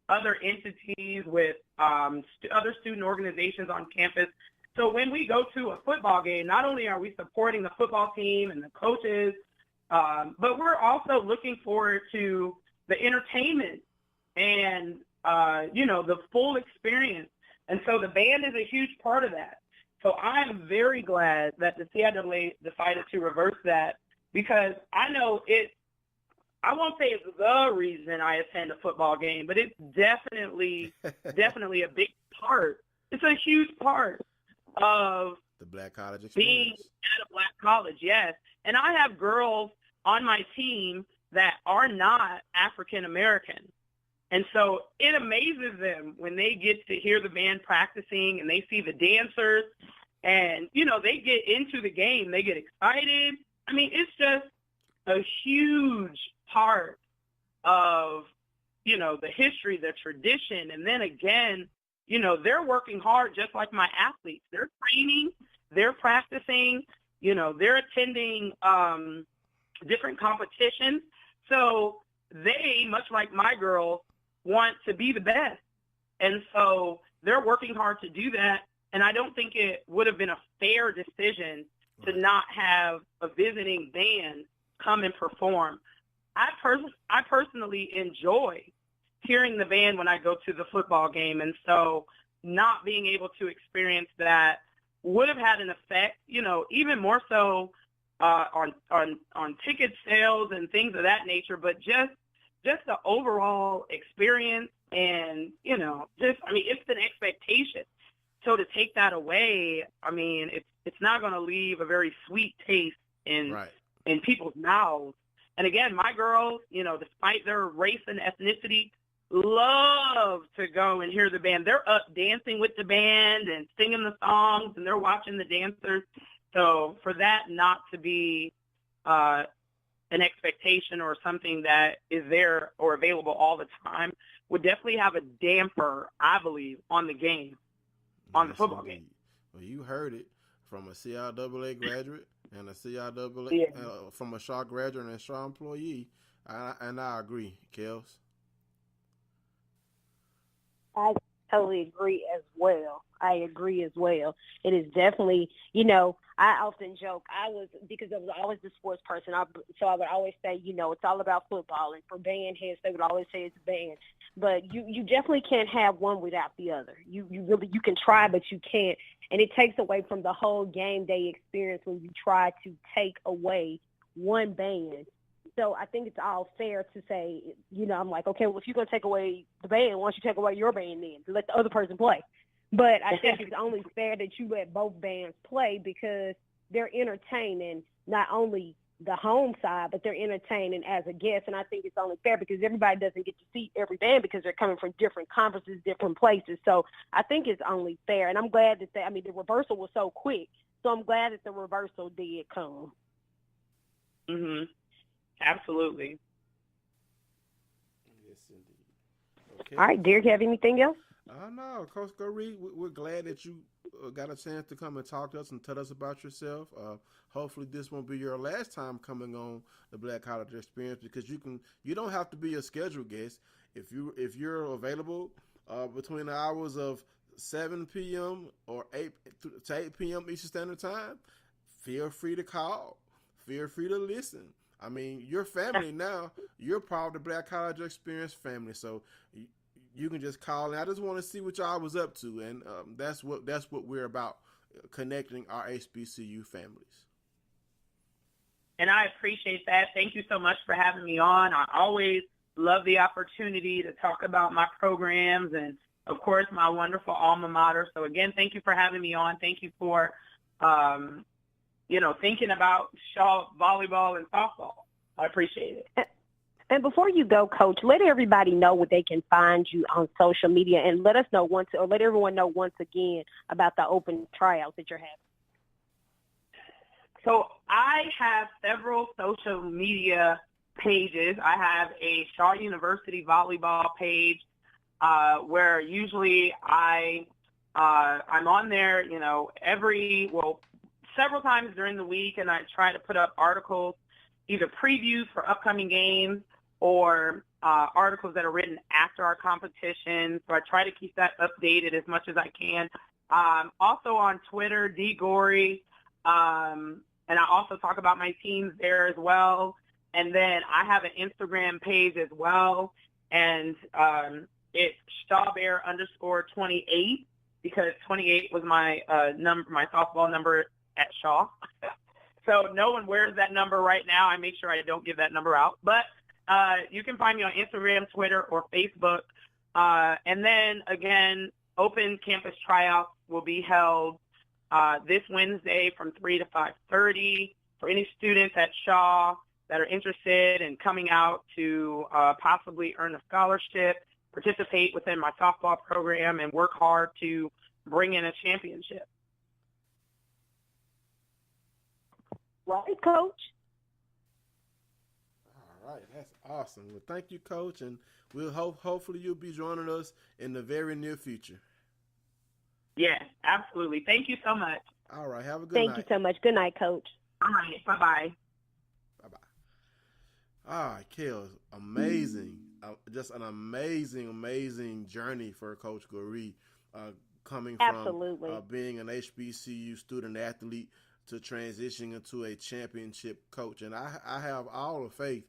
other entities, with other student organizations on campus. So when we go to a football game, not only are we supporting the football team and the coaches, but we're also looking forward to the entertainment and, the full experience. And so the band is a huge part of that. So I'm very glad that the CIAA decided to reverse that, because I know I won't say it's the reason I attend a football game, but it's definitely a big part. It's a huge part of the Black college experience. Being at a Black college, yes. And I have girls on my team that are not African American. And so it amazes them when they get to hear the band practicing and they see the dancers and, they get into the game. They get excited. It's just a huge part of, the history, the tradition. And then again, they're working hard just like my athletes. They're training, they're practicing, they're attending different competitions. So they, much like my girls, want to be the best. And so they're working hard to do that. And I don't think it would have been a fair decision to not have a visiting band come and perform. I personally enjoy hearing the band when I go to the football game. And so not being able to experience that would have had an effect, even more so on ticket sales and things of that nature, but just the overall experience and, it's an expectation. So to take that away, it's not going to leave a very sweet taste in people's mouths. And again, my girls, despite their race and ethnicity, love to go and hear the band. They're up dancing with the band and singing the songs, and they're watching the dancers. So for that not to be an expectation or something that is there or available all the time would definitely have a damper, I believe, on the game, on the football game. Well, you heard it from a CIAA graduate and a CIAA, from a Shaw graduate and a Shaw employee, and I agree, Kels. I totally agree as well. It is definitely, I often joke, because I was always the sports person, so I would always say, it's all about football. And for band heads, they would always say it's band. But you definitely can't have one without the other. You can try, but you can't. And it takes away from the whole game day experience when you try to take away one band. So I think it's all fair to say, I'm like, okay, well, if you're going to take away the band, why don't you take away your band then? Let the other person play. But I think it's only fair that you let both bands play because they're entertaining not only the home side, but they're entertaining as a guest. And I think it's only fair because everybody doesn't get to see every band because they're coming from different conferences, different places. So I think it's only fair. And I'm glad that the reversal was so quick. So I'm glad that the reversal did come. Mm-hmm. Absolutely. Yes, indeed. Okay. All right, Derek, you have anything else? No, Coach Goree, we're glad that you got a chance to come and talk to us and tell us about yourself. Hopefully, this won't be your last time coming on the Black College Experience because you don't have to be a scheduled guest if you're available between the hours of 7 p.m. or 8 to 8 p.m. Eastern Standard Time. Feel free to call. Feel free to listen. Your family now. You're part of the Black College Experience family, so you can just call. And I just want to see what y'all was up to, and that's what we're about, connecting our HBCU families. And I appreciate that. Thank you so much for having me on. I always love the opportunity to talk about my programs and, of course, my wonderful alma mater. So again, thank you for having me on. Thank you for thinking about Shaw volleyball and softball. I appreciate it. And before you go, Coach, let everybody know where they can find you on social media, and let everyone know once again about the open tryouts that you're having. So I have several social media pages. I have a Shaw University volleyball page where usually I'm on there, several times during the week, and I try to put up articles, either previews for upcoming games or articles that are written after our competition. So I try to keep that updated as much as I can. Also on Twitter, Goree, and I also talk about my teams there as well. And then I have an Instagram page as well, and it's Shawbear_28 because 28 was my my softball number at Shaw. So no one wears that number right now. I make sure I don't give that number out. But you can find me on Instagram, Twitter, or Facebook. And then, again, open campus tryouts will be held this Wednesday from 3 to 5:30 for any students at Shaw that are interested in coming out to possibly earn a scholarship, participate within my softball program, and work hard to bring in a championship. Right, Coach? All right, that's awesome. Well, thank you, Coach, and we'll hopefully you'll be joining us in the very near future. Yes, absolutely. Thank you so much. All right, have a good Thank night. you so much. Good night, Coach. All right, bye-bye. Bye-bye. All right, Kels, amazing. Just an amazing journey for Coach Goree, coming from Absolutely. being an HBCU student athlete to transitioning into a championship coach. And I have all the faith,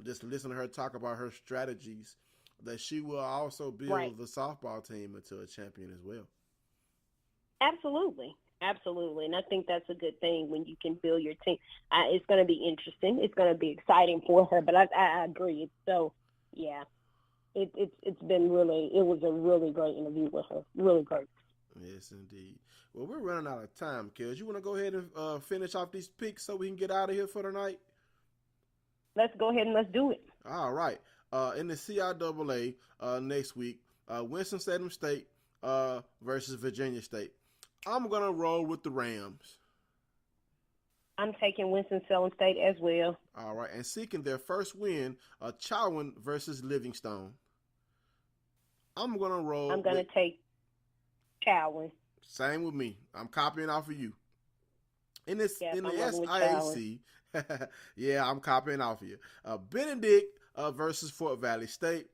just listen to her talk about her strategies, that she will also build the softball team into a champion as well. Absolutely. And I think that's a good thing when you can build your team. It's going to be interesting. It's going to be exciting for her. But I agree. So, yeah, it's been it was a really great interview with her. Really great. Yes, indeed. Well, we're running out of time, Kels. You want to go ahead and finish off these picks so we can get out of here for the night? Let's go ahead and let's do it. All right. In the CIAA next week, Winston-Salem State versus Virginia State. I'm going to roll with the Rams. I'm taking Winston-Salem State as well. All right. And seeking their first win, Cohen versus Livingstone. I'm going to roll. I'm going to take Cohen. Same with me. I'm copying off of you. In the SIAC, yeah, I'm copying off of you. Benedict versus Fort Valley State.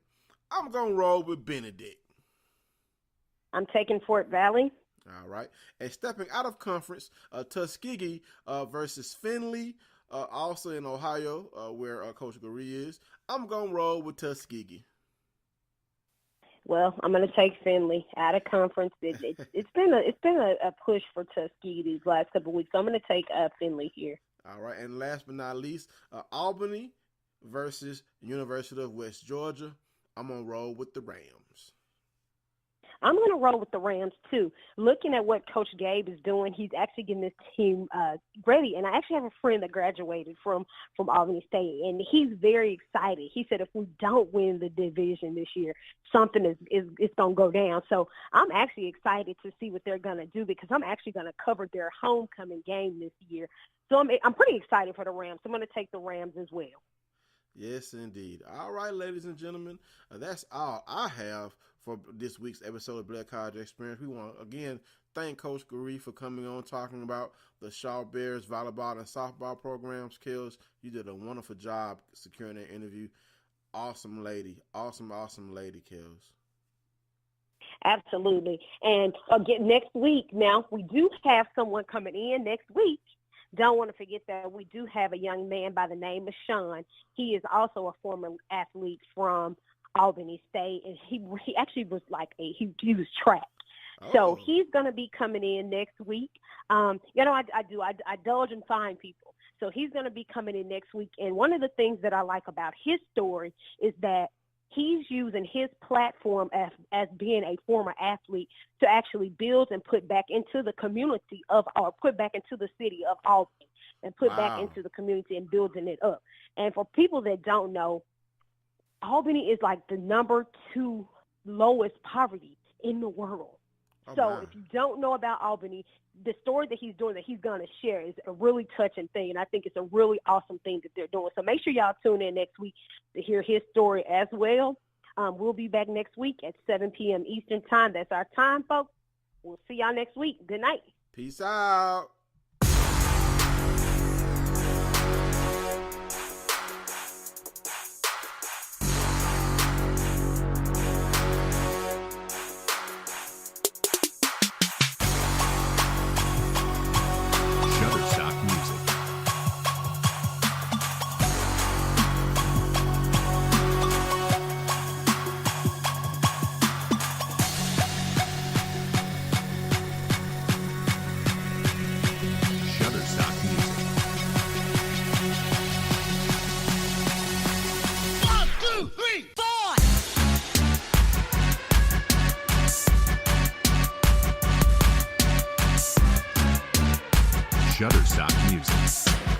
I'm going to roll with Benedict. I'm taking Fort Valley. All right. And stepping out of conference, Tuskegee versus Findlay, also in Ohio, where Coach Goree is. I'm going to roll with Tuskegee. Well, I'm going to take Findlay out of conference. It's been a push for Tuskegee these last couple of weeks. So I'm going to take Findlay here. All right. And last but not least, Albany versus University of West Georgia. I'm going to roll with the Rams. I'm going to roll with the Rams, too. Looking at what Coach Gabe is doing, he's actually getting this team ready. And I actually have a friend that graduated from Albany State, and he's very excited. He said if we don't win the division this year, something is going to go down. So I'm actually excited to see what they're going to do because I'm actually going to cover their homecoming game this year. So I'm pretty excited for the Rams. I'm going to take the Rams as well. Yes, indeed. All right, ladies and gentlemen, that's all I have for this week's episode of Black College Experience. We want to, again, thank Coach Goree for coming on, talking about the Shaw Bears volleyball and softball programs. Kels, you did a wonderful job securing that interview. Awesome lady. Awesome lady, Kels. Absolutely. And again, next week, now, we do have someone coming in next week. Don't want to forget that we do have a young man by the name of Sean. He is also a former athlete from Albany State, and he actually was he was track. Oh. So he's going to be coming in next week. I indulge and find people. So he's going to be coming in next week. And one of the things that I like about his story is that he's using his platform as being a former athlete to actually build and put back into the community put back into the city of Albany and put back into the community and building it up. And for people that don't know, Albany is like the number 2 lowest poverty in the world. If you don't know about Albany, the story that he's doing that he's going to share is a really touching thing, and I think it's a really awesome thing that they're doing. So make sure y'all tune in next week to hear his story as well. We'll be back next week at 7 p.m. Eastern Time. That's our time, folks. We'll see y'all next week. Good night. Peace out. Shutterstock Music.